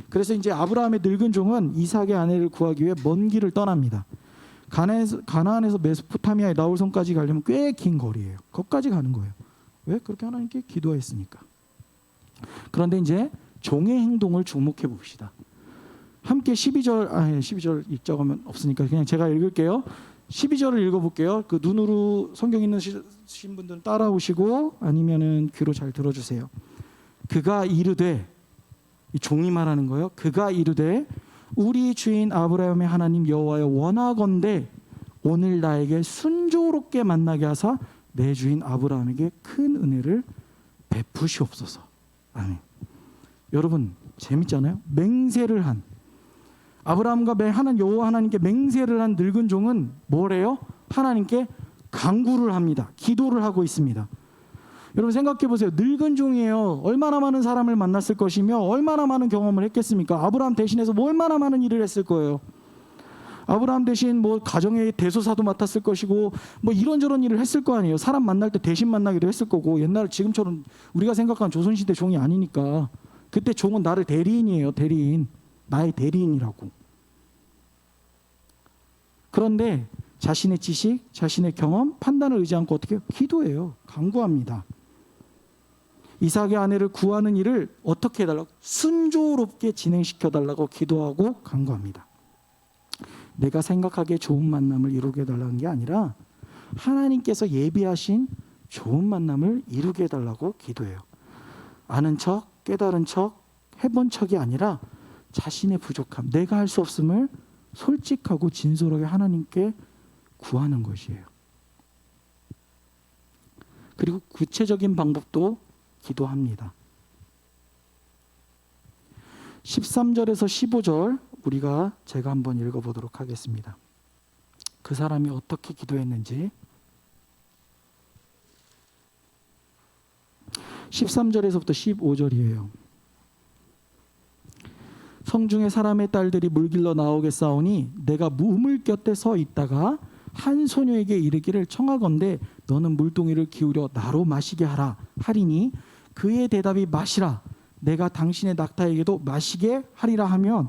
그래서 이제 아브라함의 늙은 종은 이삭의 아내를 구하기 위해 먼 길을 떠납니다. 가나안에서 메소포타미아의 나홀성까지 가려면 꽤 긴 거리예요. 거기까지 가는 거예요. 왜? 그렇게 하나님께 기도했으니까. 그런데 이제 종의 행동을 주목해 봅시다. 함께 12절 읽자면 없으니까 그냥 제가 읽을게요. 12절을 읽어볼게요. 그 눈으로 성경 있으신 분들은 따라오시고 아니면은 귀로 잘 들어주세요. 그가 이르되, 이 종이 말하는 거예요. 그가 이르되 우리 주인 아브라함의 하나님 여호와여 원하건대 오늘 나에게 순조롭게 만나게 하사 내 주인 아브라함에게 큰 은혜를 베푸시옵소서. 아멘. 여러분 재밌잖아요. 맹세를 한 아브라함과 여호와 하나님께 맹세를 한 늙은 종은 뭐래요? 하나님께 간구를 합니다. 기도를 하고 있습니다. 여러분 생각해 보세요. 늙은 종이에요. 얼마나 많은 사람을 만났을 것이며 얼마나 많은 경험을 했겠습니까? 아브라함 대신해서 얼마나 많은 일을 했을 거예요. 아브라함 대신 뭐 가정의 대소사도 맡았을 것이고 뭐 이런저런 일을 했을 거 아니에요. 사람 만날 때 대신 만나기도 했을 거고 옛날 지금처럼 우리가 생각하는 조선시대 종이 아니니까 그때 종은 나를 대리인이에요. 대리인. 나의 대리인이라고. 그런데 자신의 지식, 자신의 경험, 판단을 의지 않고 어떻게 해요? 기도해요. 간구합니다. 이삭의 아내를 구하는 일을 어떻게 해달라고? 순조롭게 진행시켜달라고 기도하고 간구합니다. 내가 생각하기에 좋은 만남을 이루게 해달라는 게 아니라 하나님께서 예비하신 좋은 만남을 이루게 해달라고 기도해요. 아는 척, 깨달은 척, 해본 척이 아니라 자신의 부족함, 내가 할 수 없음을 솔직하고 진솔하게 하나님께 구하는 것이에요. 그리고 구체적인 방법도 기도합니다. 13절에서 15절 제가 한번 읽어보도록 하겠습니다. 그 사람이 어떻게 기도했는지 13절에서부터 15절이에요. 성중에 사람의 딸들이 물길러 나오겠사오니 내가 우물 곁에 서 있다가 한 소녀에게 이르기를 청하건대 너는 물동이를 기울여 나로 마시게 하리니 그의 대답이 마시라 내가 당신의 낙타에게도 마시게 하리라 하면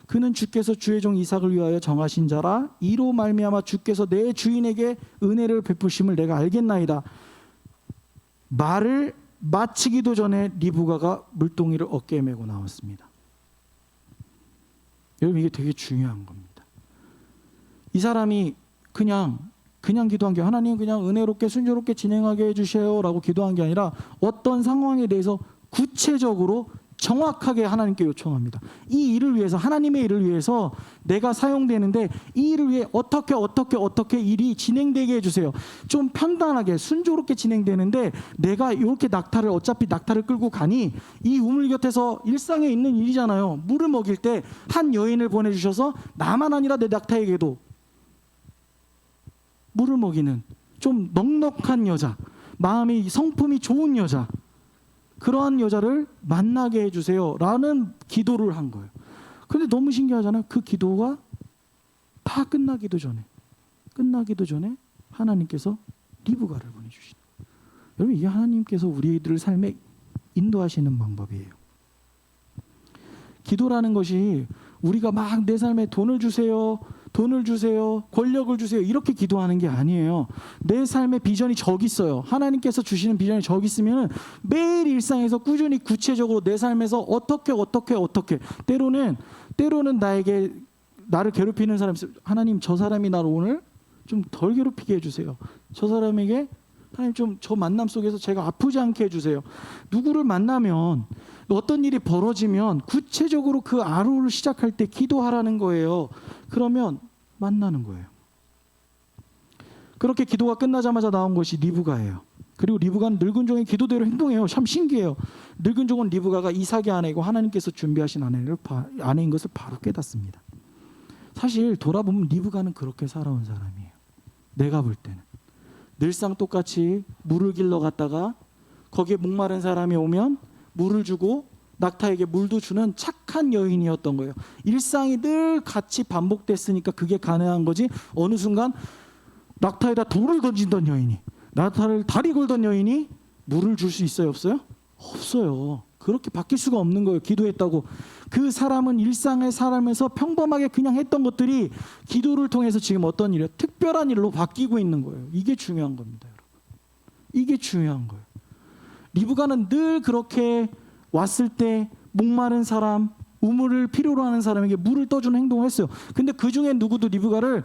그는 주께서 주의 종 이삭을 위하여 정하신 자라 이로 말미암아 주께서 내 주인에게 은혜를 베푸심을 내가 알겠나이다. 말을 마치기도 전에 리브가가 물동이를 어깨에 메고 나왔습니다. 여러분 이게 되게 중요한 겁니다. 이 사람이 그냥 기도한 게 하나님 그냥 은혜롭게 순조롭게 진행하게 해주세요 라고 기도한 게 아니라 어떤 상황에 대해서 구체적으로 정확하게 하나님께 요청합니다. 이 일을 위해서 하나님의 일을 위해서 내가 사용되는데 이 일을 위해 어떻게 일이 진행되게 해주세요. 좀 편안하게 순조롭게 진행되는데 내가 이렇게 어차피 낙타를 끌고 가니 이 우물 곁에서 일상에 있는 일이잖아요. 물을 먹일 때 한 여인을 보내주셔서 나만 아니라 내 낙타에게도 물을 먹이는 좀 넉넉한 여자, 마음이 성품이 좋은 여자, 그러한 여자를 만나게 해주세요 라는 기도를 한 거예요. 그런데 너무 신기하잖아요. 그 기도가 다 끝나기도 전에 하나님께서 리브가를 보내주시는 거예요. 여러분 이게 하나님께서 우리들 삶에 인도하시는 방법이에요. 기도라는 것이 우리가 막 내 삶에 돈을 주세요, 권력을 주세요 이렇게 기도하는 게 아니에요. 내 삶의 비전이 저기 있어요. 하나님께서 주시는 비전이 저기 있으면 매일 일상에서 꾸준히 구체적으로 내 삶에서 어떻게 때로는 나를 괴롭히는 사람이 있어요. 하나님 저 사람이 나를 오늘 좀 덜 괴롭히게 해주세요. 저 사람에게 하나님 좀 저 만남 속에서 제가 아프지 않게 해주세요. 누구를 만나면 어떤 일이 벌어지면 구체적으로 그 하루를 시작할 때 기도하라는 거예요. 그러면 만나는 거예요. 그렇게 기도가 끝나자마자 나온 것이 리브가예요. 그리고 리브가는 늙은 종의 기도대로 행동해요. 참 신기해요. 늙은 종은 리브가가 이삭의 아내이고 하나님께서 준비하신 아내인 것을 바로 깨닫습니다. 사실 돌아보면 리브가는 그렇게 살아온 사람이에요. 내가 볼 때는 늘상 똑같이 물을 길러 갔다가 거기에 목마른 사람이 오면 물을 주고 낙타에게 물도 주는 착한 여인이었던 거예요. 일상이 늘 같이 반복됐으니까 그게 가능한 거지. 어느 순간 낙타에다 돌을 던진던 여인이, 낙타를 다리 걸던 여인이 물을 줄 수 있어요, 없어요? 없어요. 그렇게 바뀔 수가 없는 거예요. 기도했다고. 그 사람은 일상의 삶에서 평범하게 그냥 했던 것들이 기도를 통해서 지금 어떤 일이에요? 특별한 일로 바뀌고 있는 거예요. 이게 중요한 겁니다, 여러분. 이게 중요한 거예요. 리브가는 늘 그렇게 왔을 때 목마른 사람, 우물을 필요로 하는 사람에게 물을 떠주는 행동을 했어요. 근데 그 중에 누구도 리브가를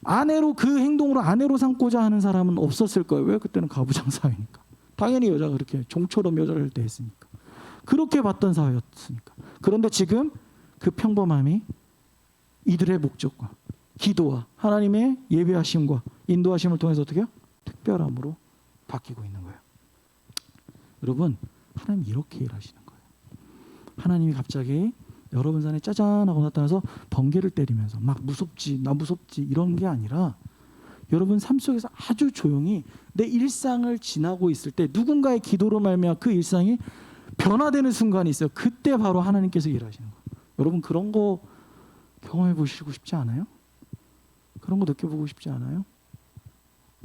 아내로, 그 행동으로 아내로 삼고자 하는 사람은 없었을 거예요. 왜? 그때는 가부장 사회니까. 당연히 여자가 그렇게 종처럼 여자를 대했으니까. 그렇게 봤던 사회였으니까. 그런데 지금 그 평범함이 이들의 목적과 기도와 하나님의 예배하심과 인도하심을 통해서 어떻게 해요? 특별함으로 바뀌고 있는 거예요. 여러분, 하나님 이렇게 일하시는 거예요. 하나님이 갑자기 여러분 산에 짜잔 하고 나타나서 번개를 때리면서 막 무섭지, 나 무섭지 이런 게 아니라 여러분 삶 속에서 아주 조용히 내 일상을 지나고 있을 때 누군가의 기도로 말미암아 그 일상이 변화되는 순간이 있어요. 그때 바로 하나님께서 일하시는 거예요. 여러분 그런 거 경험해 보시고 싶지 않아요? 그런 거 느껴보고 싶지 않아요?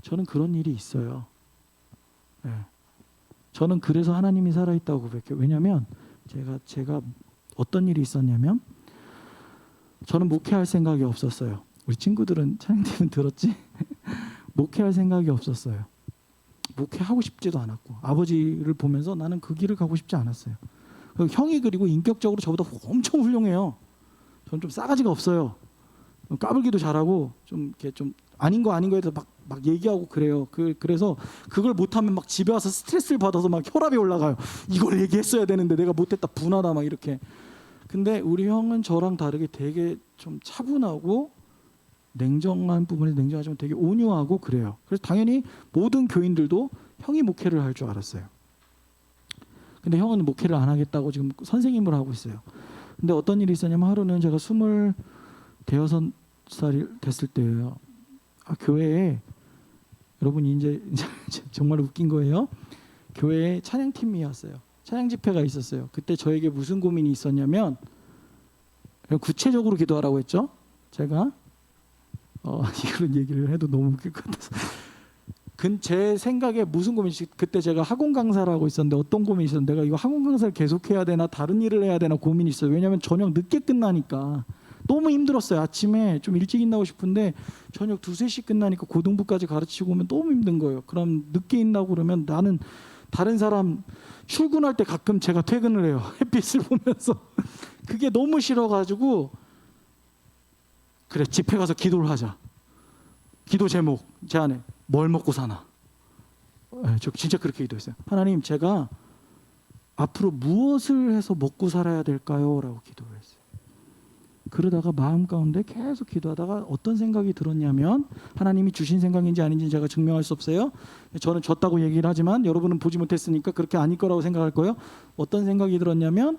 저는 그런 일이 있어요. 네. 저는 그래서 하나님이 살아있다고 고백해요. 왜냐하면 제가 어떤 일이 있었냐면 저는 목회할 생각이 없었어요. 우리 친구들은 찬양팀은 들었지? 목회할 생각이 없었어요. 목회하고 싶지도 않았고 아버지를 보면서 나는 그 길을 가고 싶지 않았어요. 형이 그리고 인격적으로 저보다 엄청 훌륭해요. 저는 좀 싸가지가 없어요. 까불기도 잘하고 좀 이렇게 좀 아닌 거에 대해서 막 얘기하고 그래요. 그래서 그걸 못하면 막 집에 와서 스트레스를 받아서 막 혈압이 올라가요. 이걸 얘기했어야 되는데 내가 못했다 분하다 막 이렇게. 근데 우리 형은 저랑 다르게 되게 좀 차분하고 냉정한 부분에 냉정하지만 되게 온유하고 그래요. 그래서 당연히 모든 교인들도 형이 목회를 할 줄 알았어요. 근데 형은 목회를 안 하겠다고 지금 선생님을 하고 있어요. 근데 어떤 일이 있었냐면 하루는 제가 25살이 됐을 때예요. 교회에 여러분이 이제 정말 웃긴 거예요. 교회에 찬양팀이 왔어요. 찬양 집회가 있었어요. 그때 저에게 무슨 고민이 있었냐면 구체적으로 기도하라고 했죠. 제가 이런 얘기를 해도 너무 웃길 것 같아서 제 생각에 무슨 고민이 그때 제가 학원 강사를 하고 있었는데 어떤 고민이 있었는데 내가 이거 학원 강사를 계속해야 되나 다른 일을 해야 되나 고민이 있어요. 왜냐하면 저녁 늦게 끝나니까 너무 힘들었어요. 아침에 좀 일찍 일어나고 싶은데 저녁 2-3시 끝나니까 고등부까지 가르치고 오면 너무 힘든 거예요. 그럼 늦게 일어나고 그러면 나는 다른 사람 출근할 때 가끔 제가 퇴근을 해요. 햇빛을 보면서 그게 너무 싫어가지고 그래 집회 가서 기도를 하자. 기도 제목 제 안에 뭘 먹고 사나. 저 진짜 그렇게 기도했어요. 하나님 제가 앞으로 무엇을 해서 먹고 살아야 될까요? 라고 기도를 했어요. 그러다가 마음 가운데 계속 기도하다가 어떤 생각이 들었냐면 하나님이 주신 생각인지 아닌지 제가 증명할 수 없어요. 저는 졌다고 얘기를 하지만 여러분은 보지 못했으니까 그렇게 아닐 거라고 생각할 거예요. 어떤 생각이 들었냐면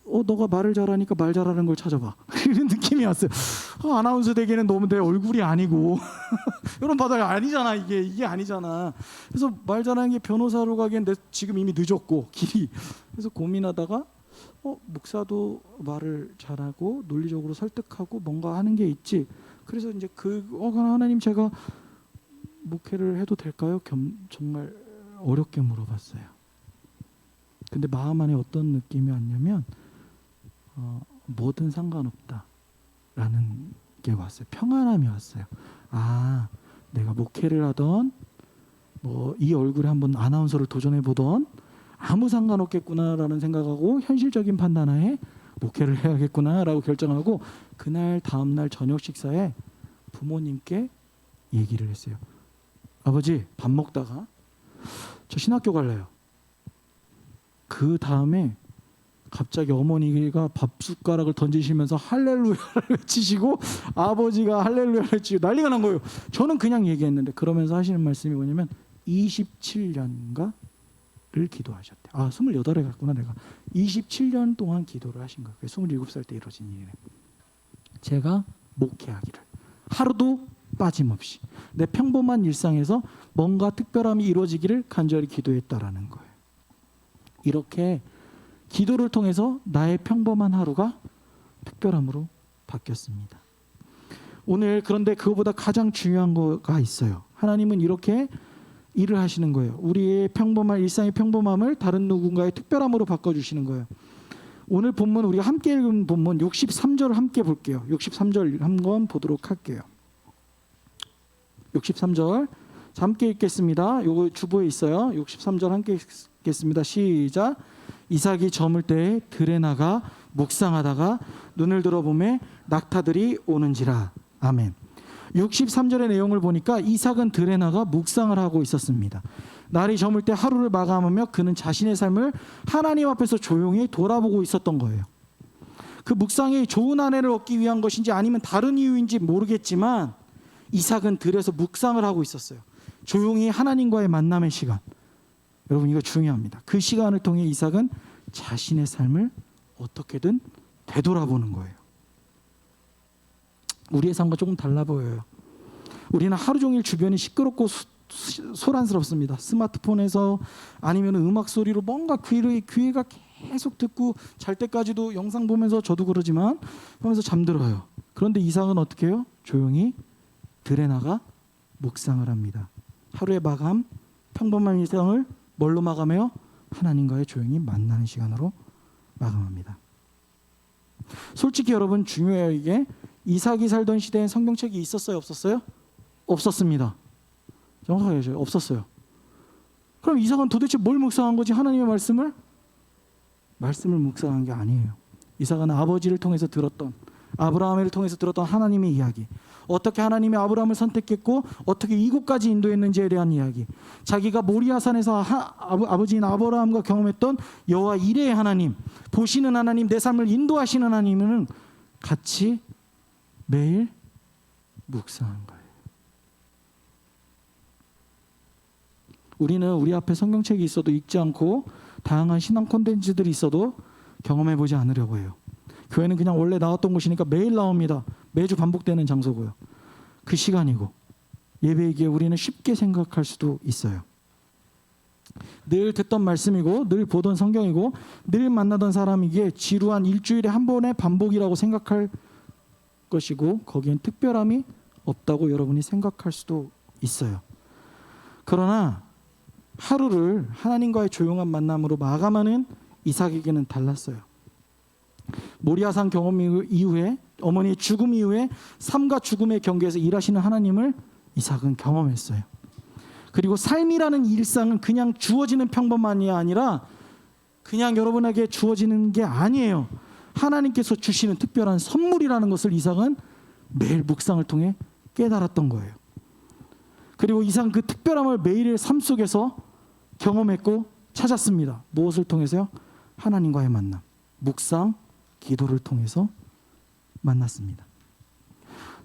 너가 말을 잘하니까 말 잘하는 걸 찾아봐. 이런 느낌이 왔어요. 아나운서 되기에는 너무 내 얼굴이 아니고 이런 바닥이 아니잖아. 이게 아니잖아. 그래서 말 잘하는 게 변호사로 가기엔 지금 이미 늦었고 길이. 그래서 고민하다가 목사도 말을 잘하고 논리적으로 설득하고 뭔가 하는 게 있지. 그래서 이제 하나님 제가 목회를 해도 될까요? 정말 어렵게 물어봤어요. 근데 마음 안에 어떤 느낌이 왔냐면 뭐든 상관없다라는 게 왔어요. 평안함이 왔어요. 내가 목회를 하던 이 얼굴에 한번 아나운서를 도전해 보던 아무 상관없겠구나라는 생각하고 현실적인 판단하에 목회를 해야겠구나라고 결정하고 그날 다음날 저녁 식사에 부모님께 얘기를 했어요. 아버지 밥 먹다가 저 신학교 갈래요. 그 다음에 갑자기 어머니가 밥 숟가락을 던지시면서 할렐루야를 외치시고 아버지가 할렐루야를 외치고 난리가 난 거예요. 저는 그냥 얘기했는데 그러면서 하시는 말씀이 뭐냐면 27년인가 를 기도하셨대. 28에 갔구나 내가. 27년 동안 기도를 하신 거예요. 27살 때 이루어진 일이네. 제가 목회하기를 하루도 빠짐없이 내 평범한 일상에서 뭔가 특별함이 이루어지기를 간절히 기도했다라는 거예요. 이렇게 기도를 통해서 나의 평범한 하루가 특별함으로 바뀌었습니다. 오늘 그런데 그거보다 가장 중요한 거가 있어요. 하나님은 이렇게 일을 하시는 거예요. 우리의 평범한 일상의 평범함을 다른 누군가의 특별함으로 바꿔주시는 거예요. 오늘 본문 우리가 함께 읽은 본문 63절을 함께 볼게요. 63절 한번 보도록 할게요. 63절 함께 읽겠습니다. 요거 주보에 있어요. 63절 함께 읽겠습니다. 시작. 이삭이 저물 때에 들에 나가 묵상하다가 눈을 들어보매 낙타들이 오는지라. 아멘. 63절의 내용을 보니까 이삭은 들에 나가 묵상을 하고 있었습니다. 날이 저물 때 하루를 마감하며 그는 자신의 삶을 하나님 앞에서 조용히 돌아보고 있었던 거예요. 그 묵상이 좋은 아내를 얻기 위한 것인지 아니면 다른 이유인지 모르겠지만 이삭은 들에서 묵상을 하고 있었어요. 조용히 하나님과의 만남의 시간. 여러분 이거 중요합니다. 그 시간을 통해 이삭은 자신의 삶을 어떻게든 되돌아보는 거예요. 우리의 삶과 조금 달라 보여요. 우리는 하루 종일 주변이 시끄럽고 소란스럽습니다. 스마트폰에서 아니면 음악 소리로 뭔가 귀가 계속 듣고 잘 때까지도 영상 보면서 저도 그러지만 하면서 잠들어요. 그런데 이삭은 어떻게 해요? 조용히 들에 나가 묵상을 합니다. 하루의 마감, 평범한 일상을 뭘로 마감해요? 하나님과의 조용히 만나는 시간으로 마감합니다. 솔직히 여러분 중요해요. 이게 이삭이 살던 시대엔 성경책이 있었어요? 없었어요? 없었습니다. 정확하게 해줘요. 없었어요. 그럼 이삭은 도대체 뭘 묵상한 거지? 하나님의 말씀을 묵상한 게 아니에요. 이삭은 아버지를 통해서 들었던, 아브라함을 통해서 들었던 하나님의 이야기, 어떻게 하나님이 아브라함을 선택했고 어떻게 이곳까지 인도했는지에 대한 이야기, 자기가 모리아산에서 아버지인 아브라함과 경험했던 여호와 이레의 하나님, 보시는 하나님, 내 삶을 인도하시는 하나님은 같이 매일 묵상한 거예요. 우리는 우리 앞에 성경책이 있어도 읽지 않고 다양한 신앙 콘텐츠들이 있어도 경험해보지 않으려고 해요. 교회는 그냥 원래 나왔던 곳이니까 매일 나옵니다. 매주 반복되는 장소고요. 그 시간이고 예배이기에 우리는 쉽게 생각할 수도 있어요. 늘 듣던 말씀이고 늘 보던 성경이고 늘 만나던 사람이기에 지루한 일주일에 한 번의 반복이라고 생각할 것이고 거기엔 특별함이 없다고 여러분이 생각할 수도 있어요. 그러나 하루를 하나님과의 조용한 만남으로 마감하는 이삭에게는 달랐어요. 모리아산 경험 이후에 어머니의 죽음 이후에 삶과 죽음의 경계에서 일하시는 하나님을 이삭은 경험했어요. 그리고 삶이라는 일상은 그냥 주어지는 평범만이 아니라 그냥 여러분에게 주어지는 게 아니에요. 하나님께서 주시는 특별한 선물이라는 것을 이삭은 매일 묵상을 통해 깨달았던 거예요. 그리고 이삭은 그 특별함을 매일의 삶 속에서 경험했고 찾았습니다. 무엇을 통해서요? 하나님과의 만남, 묵상, 기도를 통해서 만났습니다.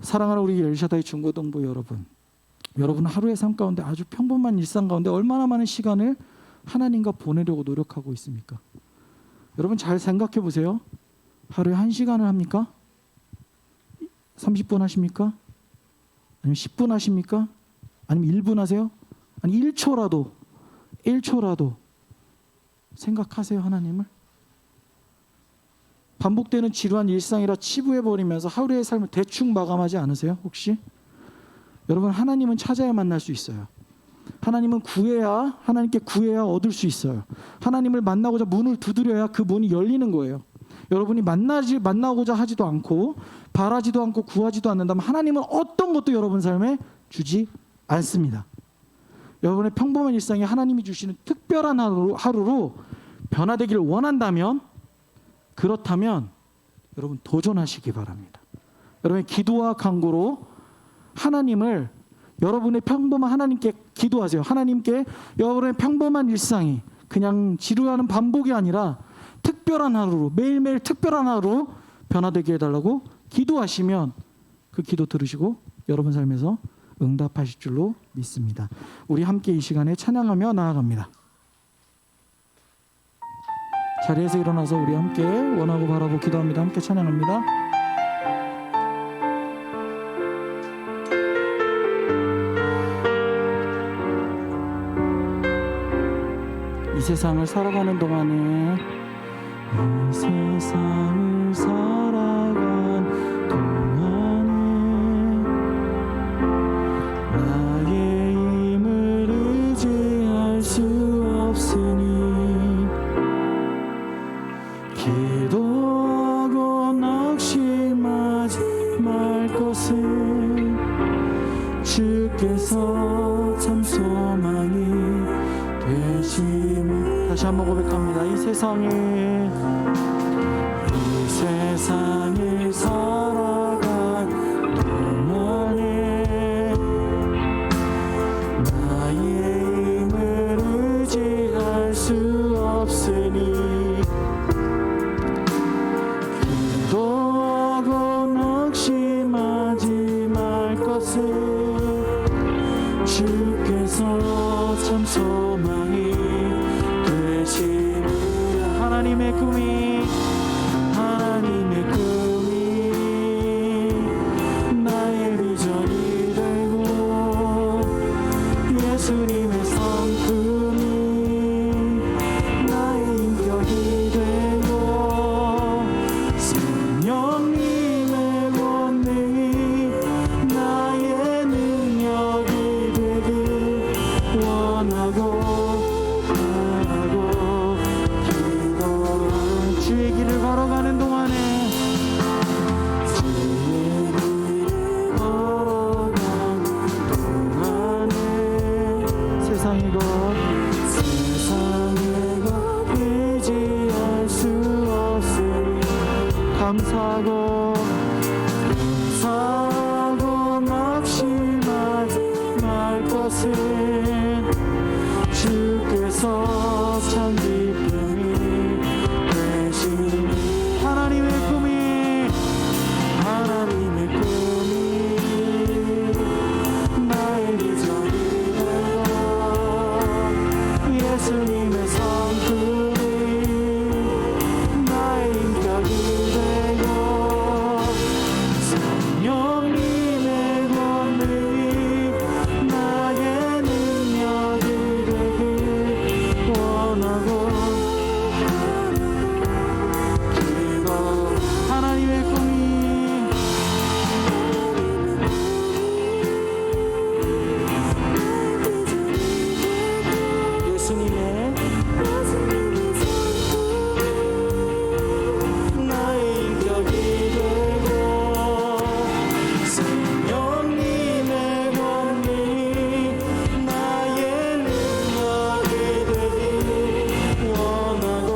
사랑하는 우리 엘샤다이 중고등부 여러분 하루의 삶 가운데 아주 평범한 일상 가운데 얼마나 많은 시간을 하나님과 보내려고 노력하고 있습니까? 여러분 잘 생각해 보세요. 하루에 1시간을 합니까? 30분 하십니까? 아니면 10분 하십니까? 아니면 1분 하세요? 아니 1초라도 생각하세요, 하나님을? 반복되는 지루한 일상이라 치부해버리면서 하루의 삶을 대충 마감하지 않으세요? 혹시? 여러분 하나님은 찾아야 만날 수 있어요. 하나님은 하나님께 구해야 얻을 수 있어요. 하나님을 만나고자 문을 두드려야 그 문이 열리는 거예요. 여러분이 만나고자 하지도 않고 바라지도 않고 구하지도 않는다면 하나님은 어떤 것도 여러분 삶에 주지 않습니다. 여러분의 평범한 일상이 하나님이 주시는 특별한 하루로 변화되기를 원한다면, 그렇다면 여러분 도전하시기 바랍니다. 여러분의 기도와 간구로 하나님을, 여러분의 평범한 하나님께 기도하세요. 하나님께 여러분의 평범한 일상이 그냥 지루하는 반복이 아니라 특별한 하루로, 매일매일 특별한 하루로 변화되게 해달라고 기도하시면 그 기도 들으시고 여러분 삶에서 응답하실 줄로 믿습니다. 우리 함께 이 시간에 찬양하며 나아갑니다. 자리에서 일어나서 우리 함께 원하고 바라고 기도합니다. 함께 찬양합니다. 이 세상을 살아가는 동안에 이 세상을 살아간 동안에 주께서 참 소망이 되심을. 다시 한번 고백합니다. 이 세상에 살아간 동안에 나의 힘을 의지할 수 없으니 기도하고 낙심하지 말 것을 주께서 참 소망이 되시느라. 하나님의 꿈이 나의 비전이 되고 예수님의 성품이 나의 인격이 되고 성령님의 권능이 나의 능력이 되길 원하고 바라고 기도한 주의 길을 걸어가는 동안에 세상의 것 의지할 수 없으니 감사하고 낙심하지 말 것은 주께서 참 기쁨이 되시니. 하나님의 꿈이 나의 비전이 예수님의 성품이 나의 인격이 되고 성령님의 권능이 나의 능력이 되길 원하고 기도. 하나님의 꿈이 예수님의 나의 인격이 되고 성령님의 권능이 나의 능력이 되길 원하고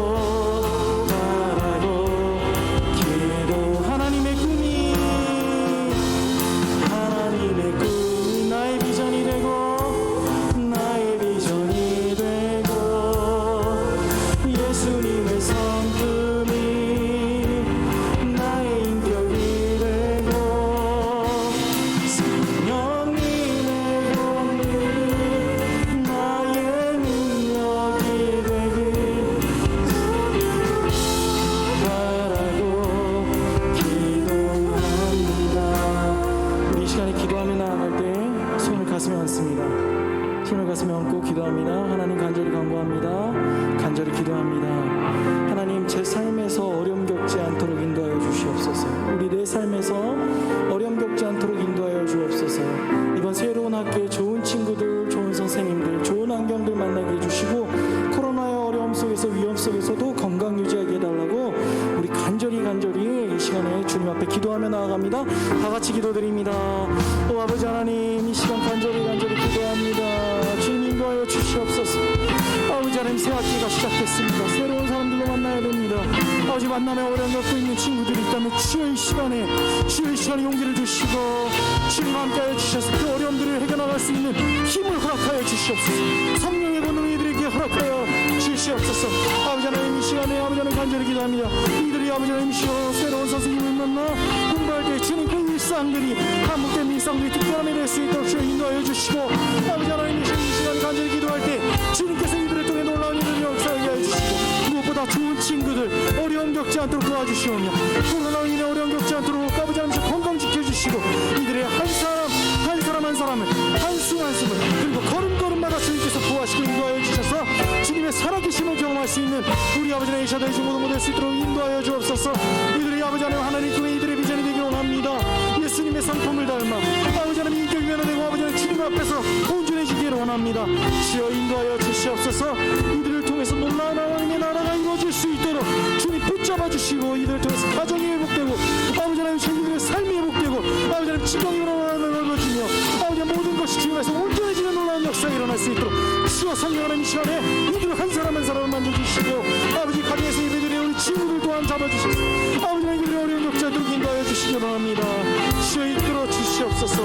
바라고 기도. 하나님의 꿈이 나의 비전이 되고 나의 비전이 되고 예수님의 성품이 나의 인격이 되고 성령님의 권능이 나의 능력이 되길 바라고 기도합니다. 우리 이 시간에 기도하며 나아갈 때 손을 가슴에 얹습니다. 손을 가슴에 얹고 기도합니다. 하나님 간절히 간구합니다. 간절히 기도합니다. 하나님, 제 삶에서 어려움 겪지 않도록 인도하여 주시옵소서. 우리 내 삶에서 어려움 겪지 않도록 인도하여 주옵소서. 이번 새로운 학교에 좋은 친구들, 좋은 선생님들, 좋은 환경들 만나게 해주시고 코로나의 어려움 속에서 위험 속에서도 건강 유지하게 해달라고 우리 간절히 이 시간에 주님 앞에 기도하며 나아갑니다. 다 같이 기도드립니다. 오 아버지 하나님, 이 시간 간절히 기도합니다. 주님 인도하여 주시옵소서. 아버지 하나님, 새 학기가 시작됐습니다. 새로운 사람들과 만나야 됩니다. 아버지, 만남에 어려움 겪고 있는 친구들이 있다면 주의 시간에 용기를 주시고 주님과 함께하여 주셔서 그 어려움들을 해결나갈 수 있는 힘을 허락하여 주시옵소서. 성령의 권능을 이들에게 허락하여 주시옵소서. 아버지 하나님, 이 시간에 아버지 하나님 간절히 기도합니다. 이들이 아버지 하나님 새로운 선생님을 만나 공부할 때 주님 그 일상들이 반복된 일상들이 특별함이 될 수 있도록 주여 인도하여 주시고 아버지 하나님, 이 시간 간절히 기도할 때 주님께서 이들을 통해 놀라운 일을 역사하게 하여 주시고 무엇보다 좋은 친구들 어려움 겪지 않도록 도와주시오며 코로나로 인해 어려움 겪지 않도록 아버지 하나님 건강 지켜주시고 이들의 한 사람을 한숨을 그리고 걸음걸음마다 주님께서 보호하시고 인도하여 주셔서 주님의 살아계심을 경험할 수 있는 우리 아버지 하나님 이샤다의 중고도 될 수 있도록 인도하여 주옵소서. 이들이 아버지 하나님 꿈에 이들의 비전이 되기를 원합니다. 예수님의 성품을 닮아 아버지 하나님 인격이 변화되고 아버지 하나님 주님 앞에서 온전해지기를 원합니다. 주여 인도하여 주시옵소서. 이들을 통해서 놀라운 하나님의 나라가 이루어질 수 있도록 주님 붙잡아 주시고 이들을 통해서 가정이 회복되고 아버지 하나님 이들의 삶이 회복되고 아버지 하나님 지경이 넓어지며 아버지 모든 것이 주님의 기도합니다. 주여 이끌어 주시옵소서.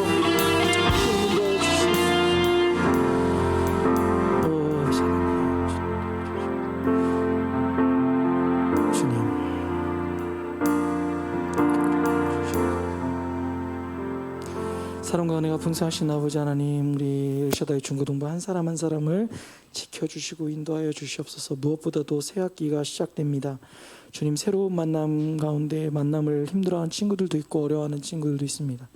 사랑과 은혜가 풍성하신 아버지 하나님, 우리 엘샤다이 중고등부 한 사람 한 사람을 지켜주시고 인도하여 주시옵소서. 무엇보다도 새 학기가 시작됩니다. 주님, 새로운 만남 가운데 만남을 힘들어하는 친구들도 있고 어려워하는 친구들도 있습니다.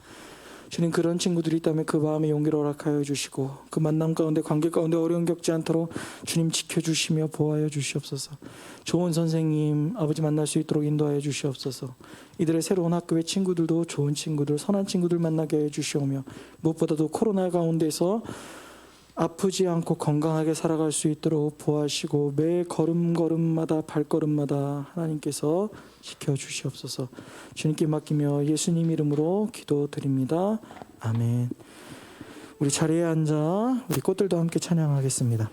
주님, 그런 친구들이 있다면 그 마음에 용기를 허락하여 주시고 그 만남 가운데 관계 가운데 어려움 겪지 않도록 주님 지켜주시며 보호하여 주시옵소서. 좋은 선생님 아버지 만날 수 있도록 인도하여 주시옵소서. 이들의 새로운 학교의 친구들도 좋은 친구들, 선한 친구들 만나게 해 주시오며 무엇보다도 코로나 가운데서 아프지 않고 건강하게 살아갈 수 있도록 보호하시고 매 걸음걸음마다 발걸음마다 하나님께서 지켜주시옵소서. 주님께 맡기며 예수님 이름으로 기도드립니다. 아멘. 우리 자리에 앉아 우리 꽃들도 함께 찬양하겠습니다.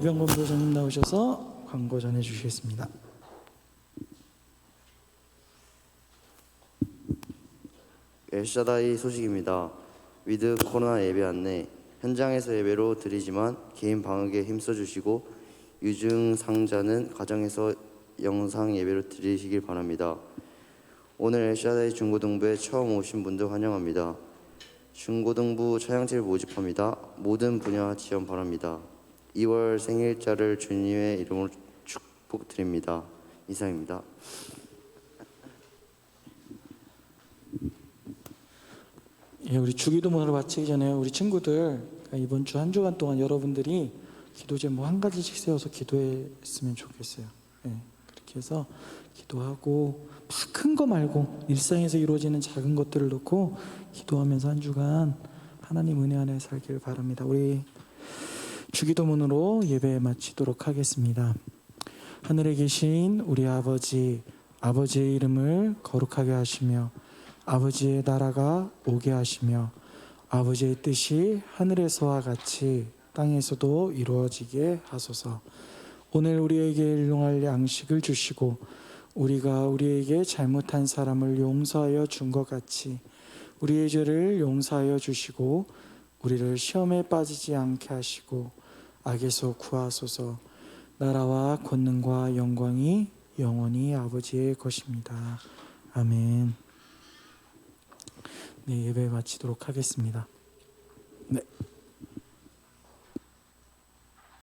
이병범 나오셔서 광고 전해 주시겠습니다. 엘샤다이 소식입니다. 위드 코로나 예배 안내. 현장에서 예배로 드리지만 개인 방역에 힘써주시고 유증상자는 가정에서 영상 예배로 드리시길 바랍니다. 오늘 엘샤다이 중고등부에 처음 오신 분들 환영합니다. 중고등부 차량제를 모집합니다. 모든 분야 지원 바랍니다. 2월 생일자를 주님의 이름으로 축복드립니다. 이상입니다. 예, 우리 주기도문을 마치기 전에 우리 친구들 이번 주 한 주간 동안 여러분들이 기도 제목 한 가지씩 세워서 기도했으면 좋겠어요. 예, 그렇게 해서 기도하고 막 큰 거 말고 일상에서 이루어지는 작은 것들을 놓고 기도하면서 한 주간 하나님 은혜 안에 살길 바랍니다. 우리 주기도문으로 예배 마치도록 하겠습니다. 하늘에 계신 우리 아버지, 아버지의 이름을 거룩하게 하시며 아버지의 나라가 오게 하시며 아버지의 뜻이 하늘에서와 같이 땅에서도 이루어지게 하소서. 오늘 우리에게 일용할 양식을 주시고 우리가 우리에게 잘못한 사람을 용서하여 준 것 같이 우리의 죄를 용서하여 주시고 우리를 시험에 빠지지 않게 하시고 악에서 구하소서. 나라와 권능과 영광이 영원히 아버지의 것입니다. 아멘. 네, 예배 마치도록 하겠습니다. 네.